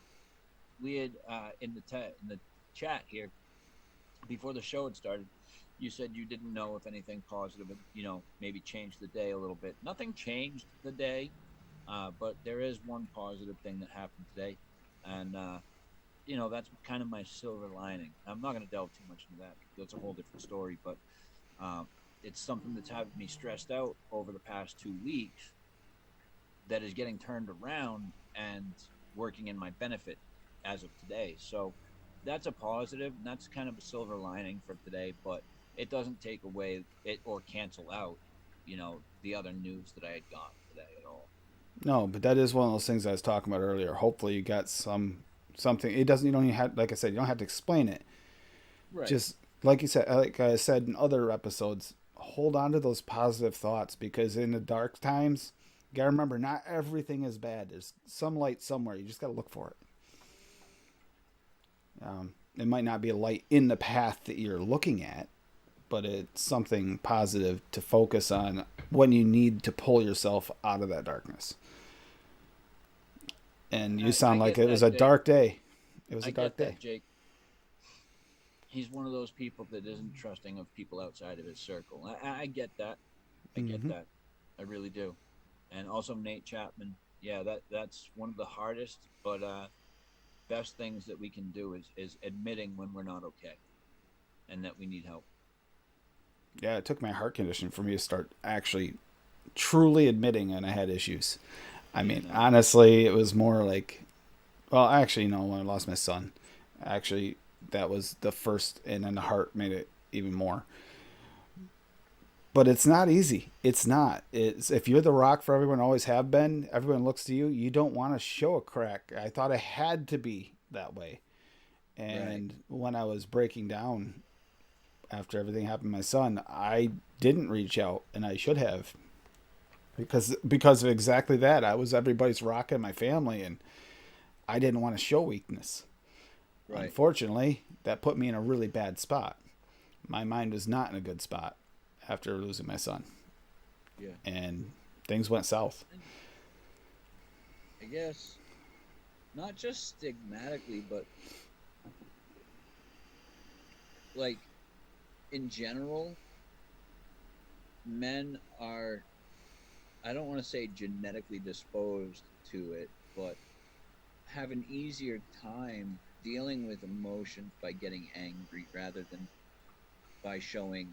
we had in the chat here before the show had started. You said you didn't know if anything positive would, maybe change the day a little bit. Nothing changed the day, but there is one positive thing that happened today, and that's kind of my silver lining. I'm not going to delve too much into that because it's a whole different story, but um, it's something that's having me stressed out over the past 2 weeks that is getting turned around and working in my benefit as of today. So that's a positive, and that's kind of a silver lining for today, but it doesn't take away it or cancel out, the other news that I had gotten today at all. No, but that is one of those things I was talking about earlier. Hopefully, you got something. It doesn't. You don't even have, like I said, you don't have to explain it. Right. Just like I said in other episodes, hold on to those positive thoughts because in the dark times, you gotta remember not everything is bad. There's some light somewhere. You just gotta look for it. It might not be a light in the path that you're looking at, but it's something positive to focus on when you need to pull yourself out of that darkness. And you I sound like get it was that, a Jake. dark day. It was I a dark get day. that, Jake. He's one of those people that isn't trusting of people outside of his circle. I get that. I get Mm-hmm. that. I really do. And also Nate Chapman. Yeah, that's one of the hardest but best things that we can do is admitting when we're not okay and that we need help. Yeah, it took my heart condition for me to start actually truly admitting and I had issues. I You mean, know. honestly, it was more like, well, actually, no, when I lost my son, actually, that was the first, and then the heart made it even more. But it's not easy. It's not. It's if you're the rock for everyone, always have been. Everyone looks to you. You don't want to show a crack. I thought I had to be that way, Right. and when I was breaking down after everything happened to my son, I didn't reach out, and I should have because of exactly that. I was everybody's rock in my family, and I didn't want to show weakness. Right. Unfortunately, that put me in a really bad spot. My mind was not in a good spot after losing my son, Yeah. and things went south. And I guess not just stigmatically, but like in general, men are, I don't want to say genetically disposed to it, but have an easier time dealing with emotions by getting angry rather than by showing,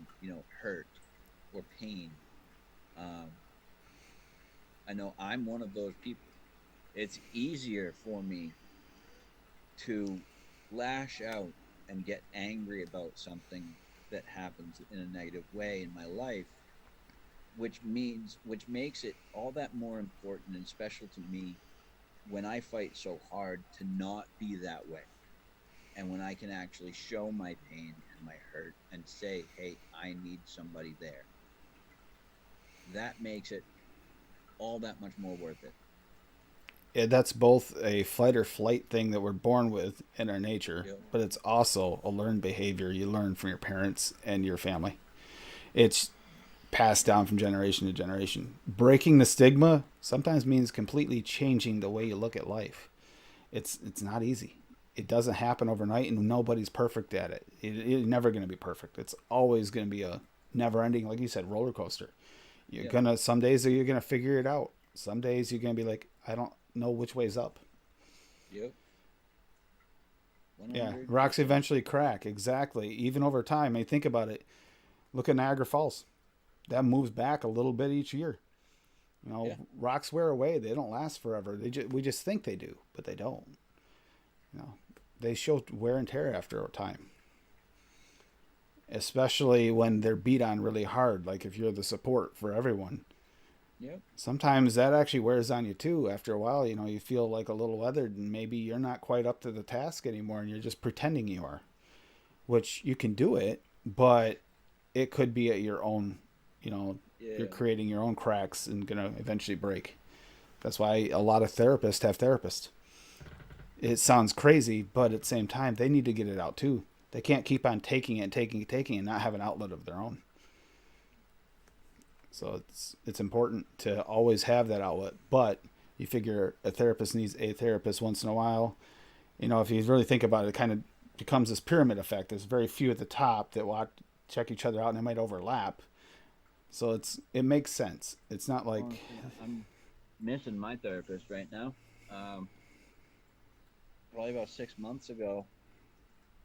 hurt or pain. Um, I know I'm one of those people. It's easier for me to lash out and get angry about something that happens in a negative way in my life which makes it all that more important and special to me when I fight so hard to not be that way. And when I can actually show my pain and my hurt and say, hey, I need somebody there, that makes it all that much more worth it. Yeah, that's both a fight or flight thing that we're born with in our nature, Yep. but it's also a learned behavior you learn from your parents and your family. It's passed down from generation to generation. Breaking the stigma sometimes means completely changing the way you look at life. It's not easy. It doesn't happen overnight, and nobody's perfect at it. It's never going to be perfect. It's always going to be a never-ending, like you said, roller coaster. You're Yep. gonna some days you're gonna figure it out. Some days you're gonna be like, I don't know which way's up. Yep. Yeah, 100%. rocks eventually crack. Exactly. Even over time. I mean, think about it. Look at Niagara Falls. That moves back a little bit each year. You know, Yeah. rocks wear away. They don't last forever. We just think they do, but they don't. You know, they show wear and tear after a time, especially when they're beat on really hard. Like if you're the support for everyone, Yep. sometimes that actually wears on you too. After a while, you know, you feel like a little weathered, and maybe you're not quite up to the task anymore, and you're just pretending you are. Which you can do it, but it could be at your own, you know, you're Yeah. creating your own cracks and gonna eventually break. That's why a lot of therapists have therapists. It sounds crazy, but at the same time, they need to get it out too. They can't keep on taking it and taking it, taking it, and not have an outlet of their own. So it's important to always have that outlet. But you figure a therapist needs a therapist once in a while. You know, if you really think about it, it kind of becomes this pyramid effect. There's very few at the top that will check each other out, and they might overlap. So it makes sense. It's not like Honestly, I'm missing my therapist right now. Um, Probably about 6 months ago.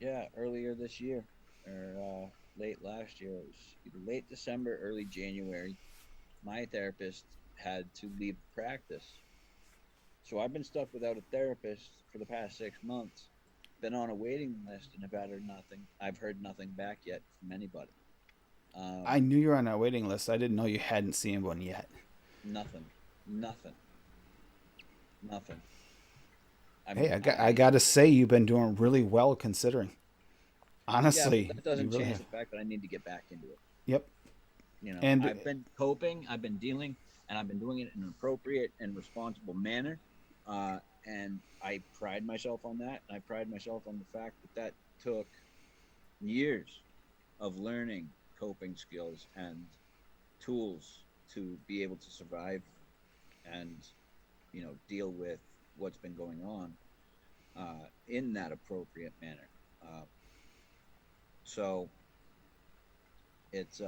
Yeah, earlier this year or late last year. It was either late December, early January. My therapist had to leave practice. So I've been stuck without a therapist for the past 6 months. Been on a waiting list and have heard nothing. I've heard nothing back yet from anybody. I Um, knew you were on a waiting list. I didn't know you hadn't seen one yet. Nothing, nothing, nothing. Hey, I I gotta say you've been doing really well considering. Yeah, but Honestly, that you doesn't really change have. the fact that I need to get back into it. Yep. You know, And I've been coping, I've been dealing, and I've been doing it in an appropriate and responsible manner. And I pride myself on that. And I pride myself on the fact that that took years of learning coping skills and tools to be able to survive and, deal with what's been going on in that appropriate manner. Uh, so it's,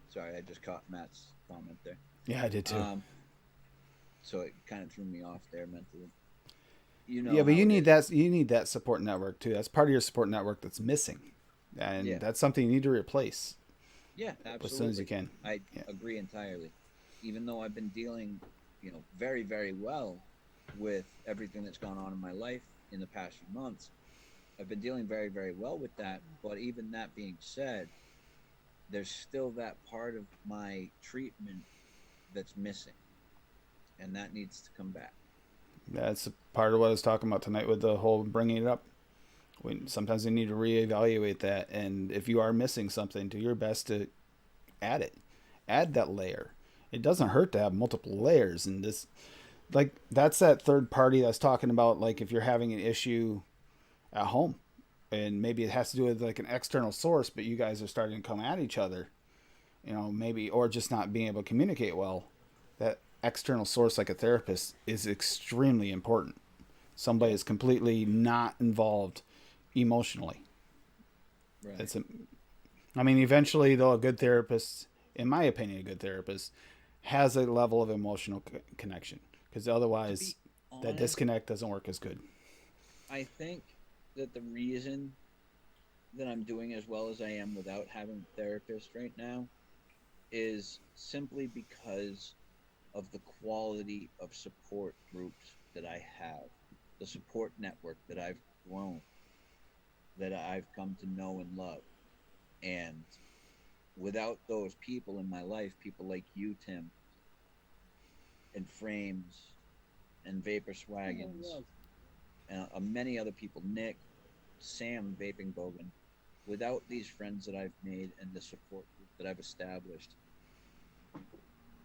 sorry, I just caught Matt's comment there. yeah, I did too. Um, so it kind of threw me off there mentally. You Yeah, know but how it is. you need that support network too. That's part of your support network that's missing, and Yeah, that's something you need to replace yeah, as soon as you absolutely. can. I Yeah. agree entirely. Even though I've been dealing, very, very well with everything that's gone on in my life in the past few months, I've been dealing very, very well with that. But even that being said, there's still that part of my treatment that's missing, and that needs to come back. That's part of what I was talking about tonight with the whole bringing it up. Sometimes you need to reevaluate that, and if you are missing something, do your best to add it. Add that layer. It doesn't hurt to have multiple layers, and this, like, that's that third party that's talking about, like, if you're having an issue at home, and maybe it has to do with like an external source, but you guys are starting to come at each other, you know, maybe, or just not being able to communicate well. That external source, like a therapist, is extremely important. Somebody Yeah, is completely not involved emotionally. right. It's a, I mean, eventually, though, a good therapist, in my opinion, a good therapist has a level of emotional connection, because To otherwise, be that honest, disconnect doesn't work as good. I think that the reason that I'm doing as well as I am without having a therapist right now is simply because of the quality of support groups that I have, the support network that I've grown, that I've come to know and love. And without those people in my life, people like you, Tim, and Frames, and Vapor Swagons, and many other people, Nick, Sam, Vaping Bogan, without these friends that I've made and the support group that I've established,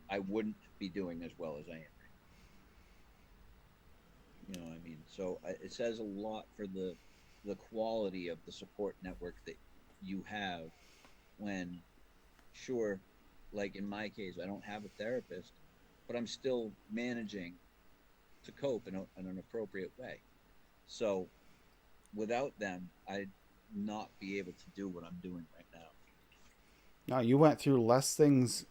I wouldn't be doing as well as I am. You know what I mean? So it says a lot for the quality of the support network that you have when, sure, like in my case, I don't have a therapist, but I'm still managing to cope in an appropriate way. So without them, I'd not be able to do what I'm doing right now. No, you went through less things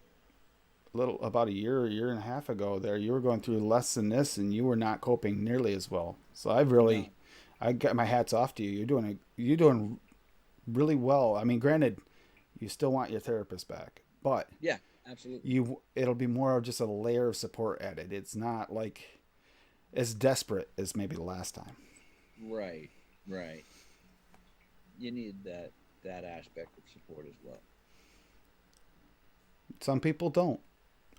little about a year and a half ago there. You were going through less than this and you were not coping nearly as well. So No, I got my hats off to you. You're doing really well. I mean, granted, you still want your therapist back, but yeah, absolutely. it'll be more of just a layer of support added. It's not like as desperate as maybe the last time. Right, right. You need that aspect of support as well. Some people don't,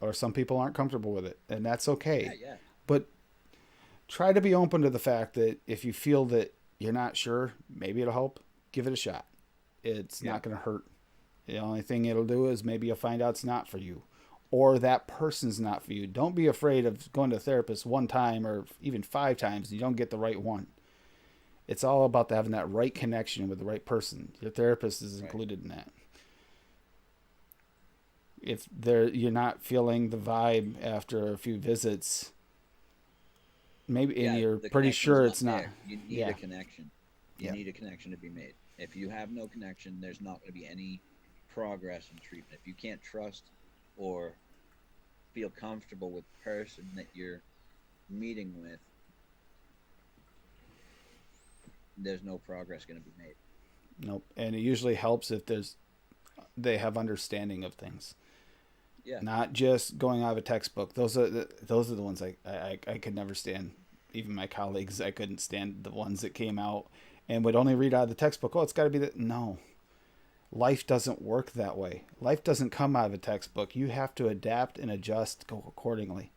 or some people aren't comfortable with it, and that's Yeah, okay. yeah, But try to be open to the fact that if you feel that you're not sure, maybe it'll help, give it a shot. It's yeah. not going to hurt. The only thing it'll do is maybe you'll find out it's not for you or that person's not for you. Don't be afraid of going to a therapist one time or even 5 times and you don't get the right one. It's all about having that right connection with the right person. Your therapist is Right. included in that. If you're not feeling the vibe after a few visits, maybe and Yeah, you're the pretty connection's sure not it's not. there. You need a Yeah. connection. You Yeah. need a connection to be made. If you have no connection, there's not going to be any progress in treatment. If you can't trust or feel comfortable with the person that you're meeting with, there's no progress going to be made. Nope. And it usually helps if they have understanding of things, Yeah. not just going out of a textbook. Those are the ones I could never stand. Even my colleagues, I couldn't stand the ones that came out and would only read out of the textbook. Oh, it's got to be that. No, life doesn't work that way. Life doesn't come out of a textbook. You have to adapt and adjust accordingly,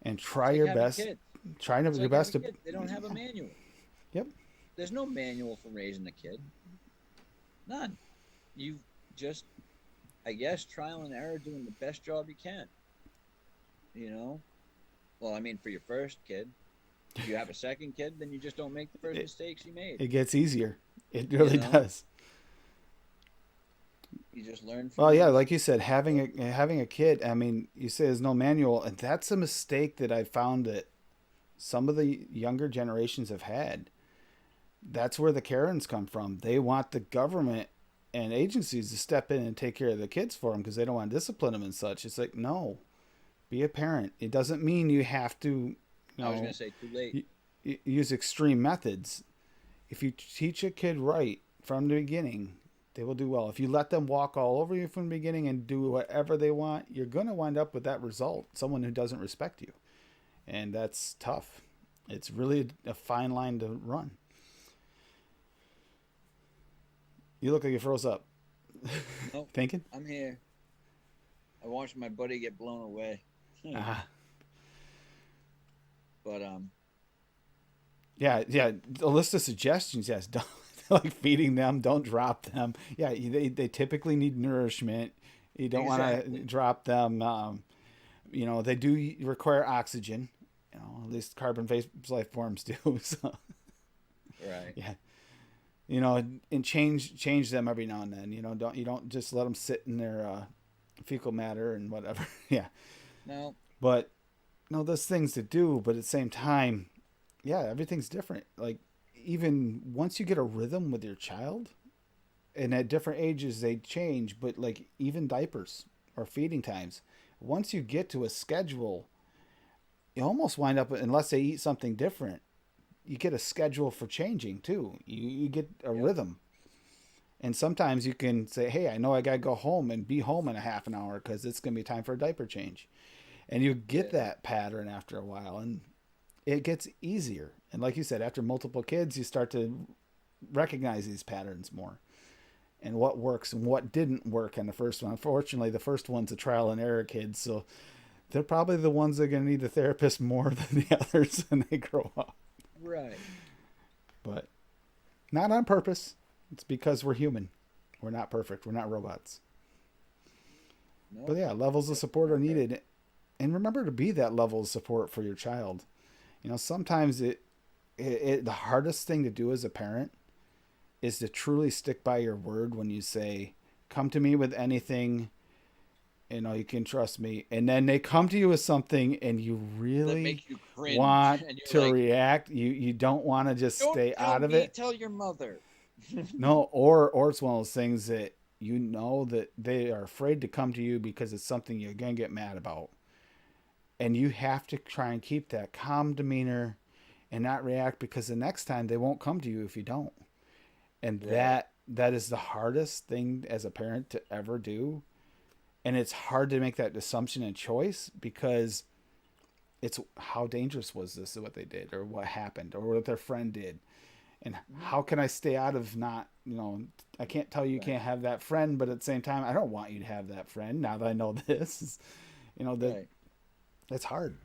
and try It's like your having best. kids. Try It's your like best having to. kids. They don't have a manual. Yep. There's no manual for raising a kid. None. You just, I guess, trial and error, doing the best job you can. You know? Well, I mean, for your first kid, if you have a second kid, then you just don't make the first It, mistakes you made. it gets easier. It You really know? does. You just learn from Well, yeah, like those. you said, having a kid. I mean, you say there's no manual, and that's a mistake that I found that some of the younger generations have had. That's where the Karens come from. They want the government and agencies to step in and take care of the kids for them because they don't want to discipline them and such. It's like, no, be a parent. It doesn't mean you have to, I was going to say, too late. use extreme methods. If you teach a kid right from the beginning, they will do well. If you let them walk all over you from the beginning and do whatever they want, you're going to wind up with that result, someone who doesn't respect you. And that's tough. It's really a fine line to run. You look like you froze up. Nope. Thinking? I'm here. I watched my buddy get blown away. Ah, But yeah, yeah. A list of suggestions. Yes, don't like feeding them. Don't drop them. Yeah, they typically need nourishment. You don't want to exactly. drop them. They do require oxygen. At least carbon-based life forms do. So Right. yeah, and change them every now and then. Don't just let them sit in their fecal matter and whatever. Yeah, No. but no, there's things to do. But at the same time, yeah, everything's different. Like even once you get a rhythm with your child, and at different ages they change. But like even diapers or feeding times, once you get to a schedule, you almost wind up unless they eat something different. You get a schedule for changing too. You get a Yep. rhythm. And sometimes you can say, hey, I know I got to go home and be home in a half an hour because it's going to be time for a diaper change. And you get Yeah. that pattern after a while and it gets easier. And like you said, after multiple kids, you start to recognize these patterns more. and what works and what didn't work on the first one. Unfortunately, the first one's a trial and error kid, so they're probably the ones that are going to need the therapist more than the others when they grow up. Right. But not on purpose. It's because we're human. We're not perfect. We're not robots. But No. yeah, levels of support are needed. And remember to be that level of support for your child. Sometimes the hardest thing to do as a parent is to truly stick by your word when you say, come to me with anything, you can trust me. And then they come to you with something and you That really makes you cringe, want and you're to like, react. You don't want to just "Don't stay tell out of me, it. tell your mother." No, or it's one of those things that that they are afraid to come to you because it's something you're going to get mad about. And you have to try and keep that calm demeanor and not react, because the next time they won't come to you if you don't. And Right. that is the hardest thing as a parent to ever do. And it's hard to make that assumption and choice, because it's how dangerous was this, what they did, or what happened, or what their friend did. And Mhm. how can I stay out of not, I can't tell you you Right. can't have that friend, but at the same time, I don't want you to have that friend now that I know this. That Right. it's hard.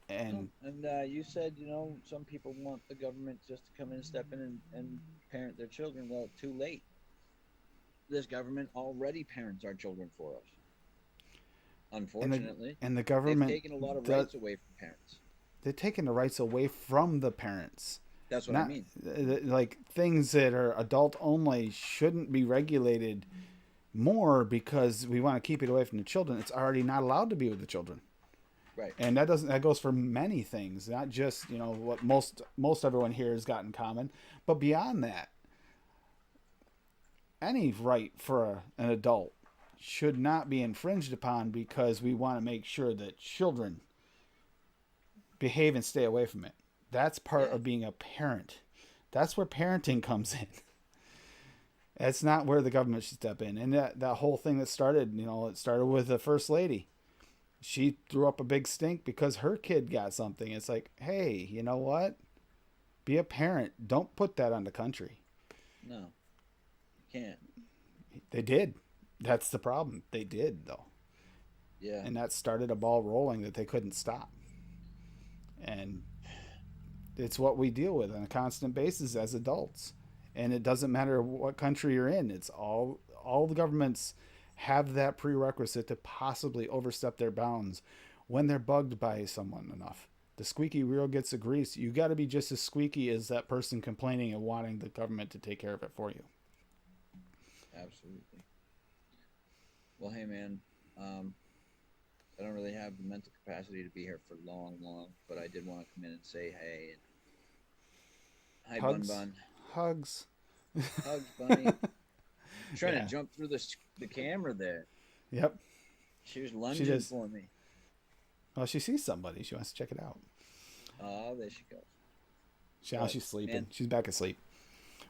No. And And you said, some people want the government just to come in, step in, and parent their children. Well, too late. This government already parents our children for us. and the Unfortunately, and the they've government taken a lot of does, rights away from parents. they're taking the rights away from the parents. That's what I Not mean. like things that are adult only shouldn't be regulated more because we want to keep it away from the children. It's already not allowed to be with the children. Right. And that goes for many things, not just, what most everyone here has got in common, but beyond that, any right for an adult should not be infringed upon because we want to make sure that children behave and stay away from it. That's part Yeah. of being a parent. That's where parenting comes in. That's not where the government should step in. And that whole thing that started, it started with the first lady. She threw up a big stink because her kid got something. It's like, hey, you know what? Be a parent. Don't put that on the country. No, you can't. They did. That's the problem. They did, though. Yeah. And that started a ball rolling that they couldn't stop. And it's what we deal with on a constant basis as adults. And it doesn't matter what country you're in. It's all the governments have that prerequisite to possibly overstep their bounds when they're bugged by someone enough. The squeaky wheel gets the grease. You got to be just as squeaky as that person complaining and wanting the government to take care of it for you. Absolutely. Well, hey, man. Um, I don't really have the mental capacity to be here for long, but I did want to come in and say hey. And hi, Bun Hugs, Bun. hugs. Hugs, Bunny. Trying to Yeah. jump through the camera there. Yep. She was She lunging just. for me. Well, she sees somebody. She wants to check it out. Oh, there she goes. Now But she's sleeping. man, She's back asleep.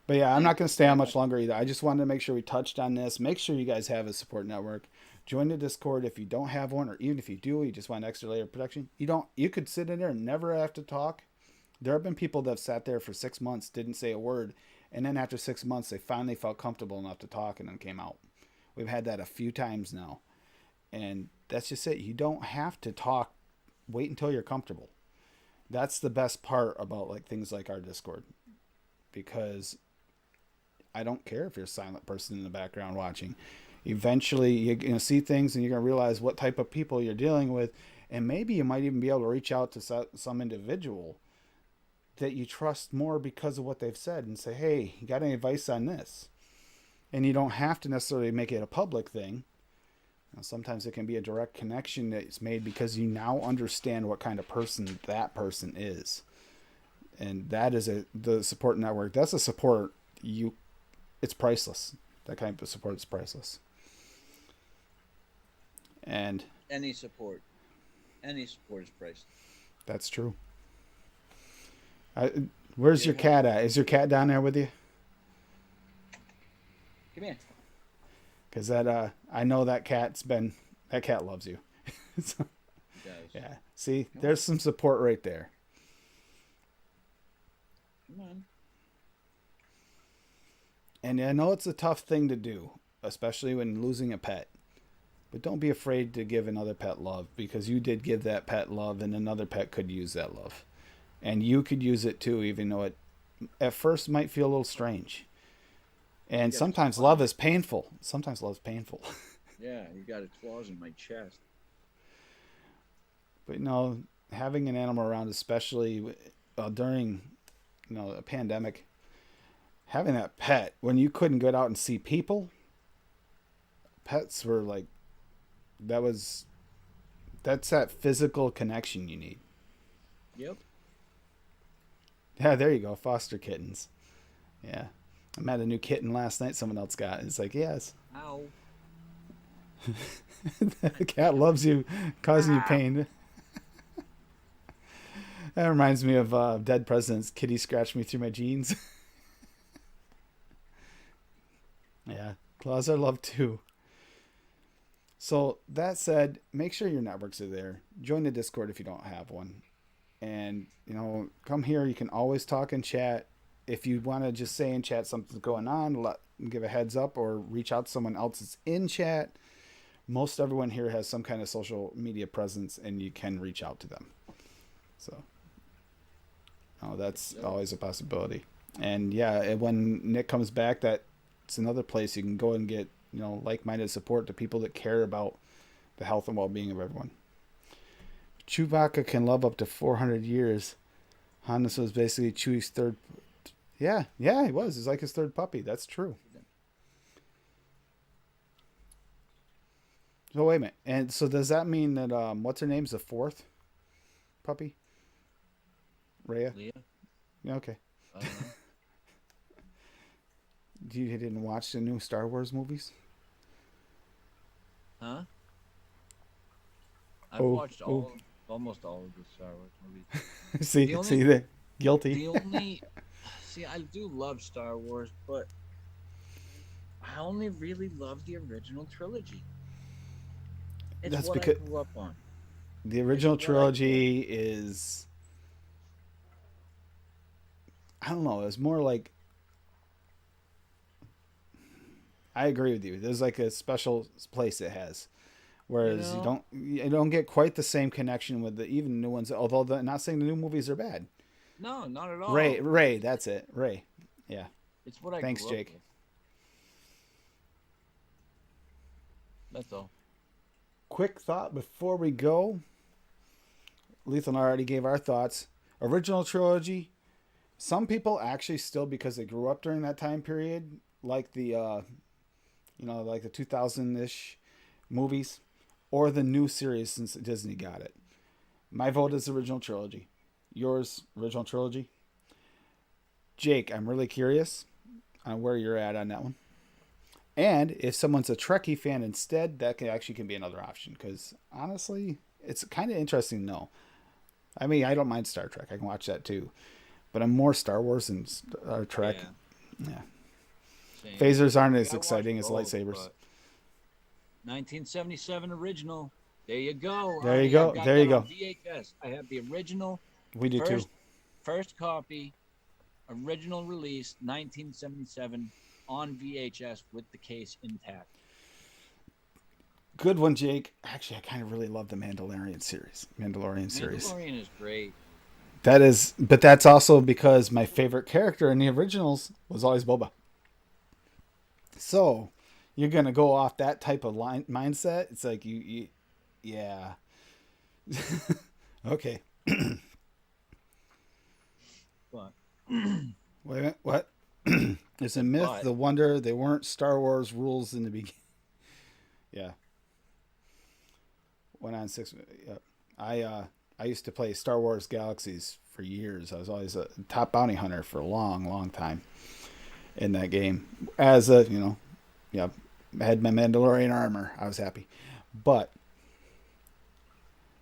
But yeah, I'm not thank going you to stay very on much much. longer either. I just wanted to make sure we touched on this. Make sure you guys have a support network. Join the Discord if you don't have one, or even if you do, you just want an extra layer of protection. You don't. You could sit in there and never have to talk. There have been people that have sat there for 6 months, didn't say a word, and then after 6 months, they finally felt comfortable enough to talk and then came out. We've had that a few times now, and that's just it. You don't have to talk. Wait until you're comfortable. That's the best part about like things like our Discord, because I don't care if you're a silent person in the background watching. Eventually, you're going to see things and you're going to realize what type of people you're dealing with. And maybe you might even be able to reach out to some individual that you trust more because of what they've said and say, hey, you got any advice on this? And you don't have to necessarily make it a public thing. Sometimes it can be a direct connection that's made because you now understand what kind of person that person is. And that is the support network. That's a support it's priceless. That kind of support is priceless. And Any support, any support is priceless. that's true. I, where's It your helps. cat at? Is your cat down there with you? Come here. Because I know that cat loves you. So, It does. yeah. See, Come on. there's some support right there. Come on. And I know it's a tough thing to do, especially when losing a pet. But don't be afraid to give another pet love because you did give that pet love and another pet could use that love. And you could use it too, even though it at first might feel a little strange. And You got its sometimes claws. love is painful. Sometimes love is painful. Yeah, you got its claws in my chest. But having an animal around, especially during a pandemic, having that pet when you couldn't get out and see people, pets were like that was that's that physical connection you need. Yep. Yeah, there you go, foster kittens. Yeah, I met a new kitten last night. Someone else got. It's like yes, Ow. the cat loves you, causing you Ah. pain. That reminds me of Dead Presidents. Kitty scratched me through my jeans. Yeah, claws are loved too. So that said, make sure your networks are there. Join the Discord if you don't have one, and come here. You can always talk and chat. If you want to just say in chat something's going on, give a heads up or reach out to someone else that's in chat. Most everyone here has some kind of social media presence, and you can reach out to them. So, that's always a possibility. And yeah, when Nick comes back, that's another place you can go and get like-minded support to people that care about the health and well-being of everyone. Chewbacca can love up to 400 years. Hannes was basically Chewie's third. Yeah, he was. It's like his third puppy. That's true. So wait a minute. And so does that mean that what's her name's the fourth puppy? Rhea? Leah? Yeah, okay. I don't know. You didn't watch the new Star Wars movies? Huh? I've Oh, watched almost all of the Star Wars movies. see, The only, see that guilty. the only, see, I do love Star Wars, but I only really love the original trilogy. It's That's what because I grew up on. the original It's what I grew up. trilogy is, I don't know, it's more like, I agree with you. There's like a special place it has. You Whereas know? you don't get quite the same connection with the even new ones. Although not saying the new movies are bad. No, not at all. Ray, that's it. Ray. Yeah. It's what I Thanks, grew up Jake. with. That's all. Quick thought before we go. Lethal already gave our thoughts. Original trilogy. Some people actually still, because they grew up during that time period, like the like the 2000-ish movies, or the new series since Disney got it. My vote is original trilogy. Yours, original trilogy. Jake, I'm really curious on where you're at on that one. And if someone's a Trekkie fan instead, that can be another option. Because honestly, it's kind of interesting to know. I mean, I don't mind Star Trek. I can watch that too. But I'm more Star Wars than Star Trek. Yeah. Yeah. Same. Phasers aren't as I watched exciting as both, lightsabers. but 1977 original. There you go. There you Arnie. go. I've got There that you go. on VHS. I have the original We do too. first copy, original release, 1977 on VHS with the case intact. Good one, Jake. Actually, I kind of really love the Mandalorian series. Mandalorian is great. That is, but that's also because my favorite character in the originals was always Boba. So, you're gonna go off that type of mindset. It's like yeah. Okay. But Wait a minute. What? It's a myth, But- the wonder they weren't Star Wars rules in the beginning. Yeah. Went on 6. Yep. I used to play Star Wars Galaxies for years. I was always a top bounty hunter for a long, long time in that game. As a, yeah, I had my Mandalorian armor. I was happy. But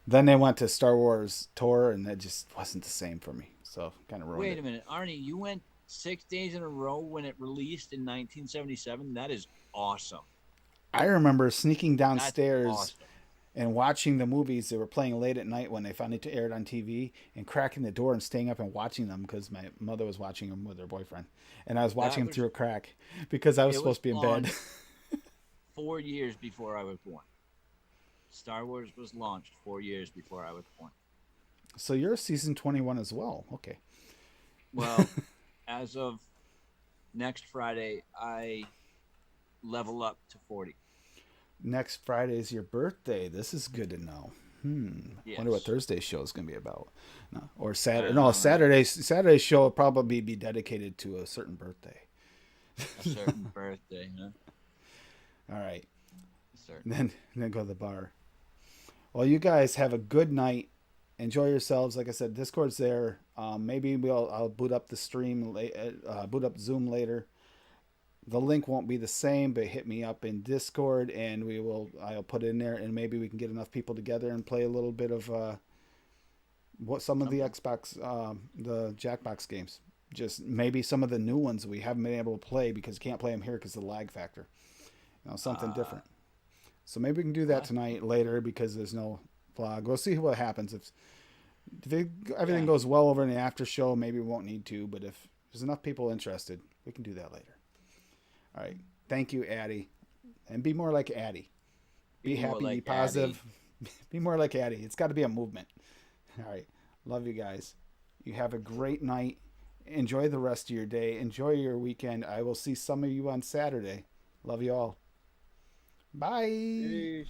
then they went to Star Wars Tour, and that just wasn't the same for me. So kind of ruined wait it. a minute, Arnie, you went 6 days in a row when it released in 1977. That is awesome. I remember sneaking That's downstairs awesome. and watching the movies they were playing late at night when they finally aired on TV, and cracking the door and staying up and watching them because my mother was watching them with her boyfriend, and I was watching That them was through a crack because I was it was supposed to be in bed. launched 4 years before I was born. Star Wars was launched 4 years before I was born. So you're season 21 as well. Okay. Well, as of next Friday, I level up to 40. Next Friday is your birthday. This is good to know. Wonder what Yes. Thursday's show is going to be about. No, or Saturday. No, Um, Saturday's show will probably be dedicated to a certain birthday. a certain birthday, huh? All right. A certain. Then go to the bar. Well, you guys have a good night. Enjoy yourselves. Like I said, Discord's there. Maybe I'll boot up the stream, boot up Zoom later. The link won't be the same, but hit me up in Discord, and I'll put it in there, and maybe we can get enough people together and play a little bit of what some of the Something. Xbox, the Jackbox games. Just maybe some of the new ones we haven't been able to play because you can't play them here because of the lag factor. Something Uh, different. So maybe we can do that what? tonight later because there's no vlog. We'll see what happens. If everything Yeah. goes well over in the after show, maybe we won't need to. But if there's enough people interested, we can do that later. All right. Thank you, Addie. And be more like Addie. Be Be more happy, be like Addy. positive. Be more like Addie. It's got to be a movement. All right. Love you guys. You have a great night. Enjoy the rest of your day. Enjoy your weekend. I will see some of you on Saturday. Love you all. Bye. Peace.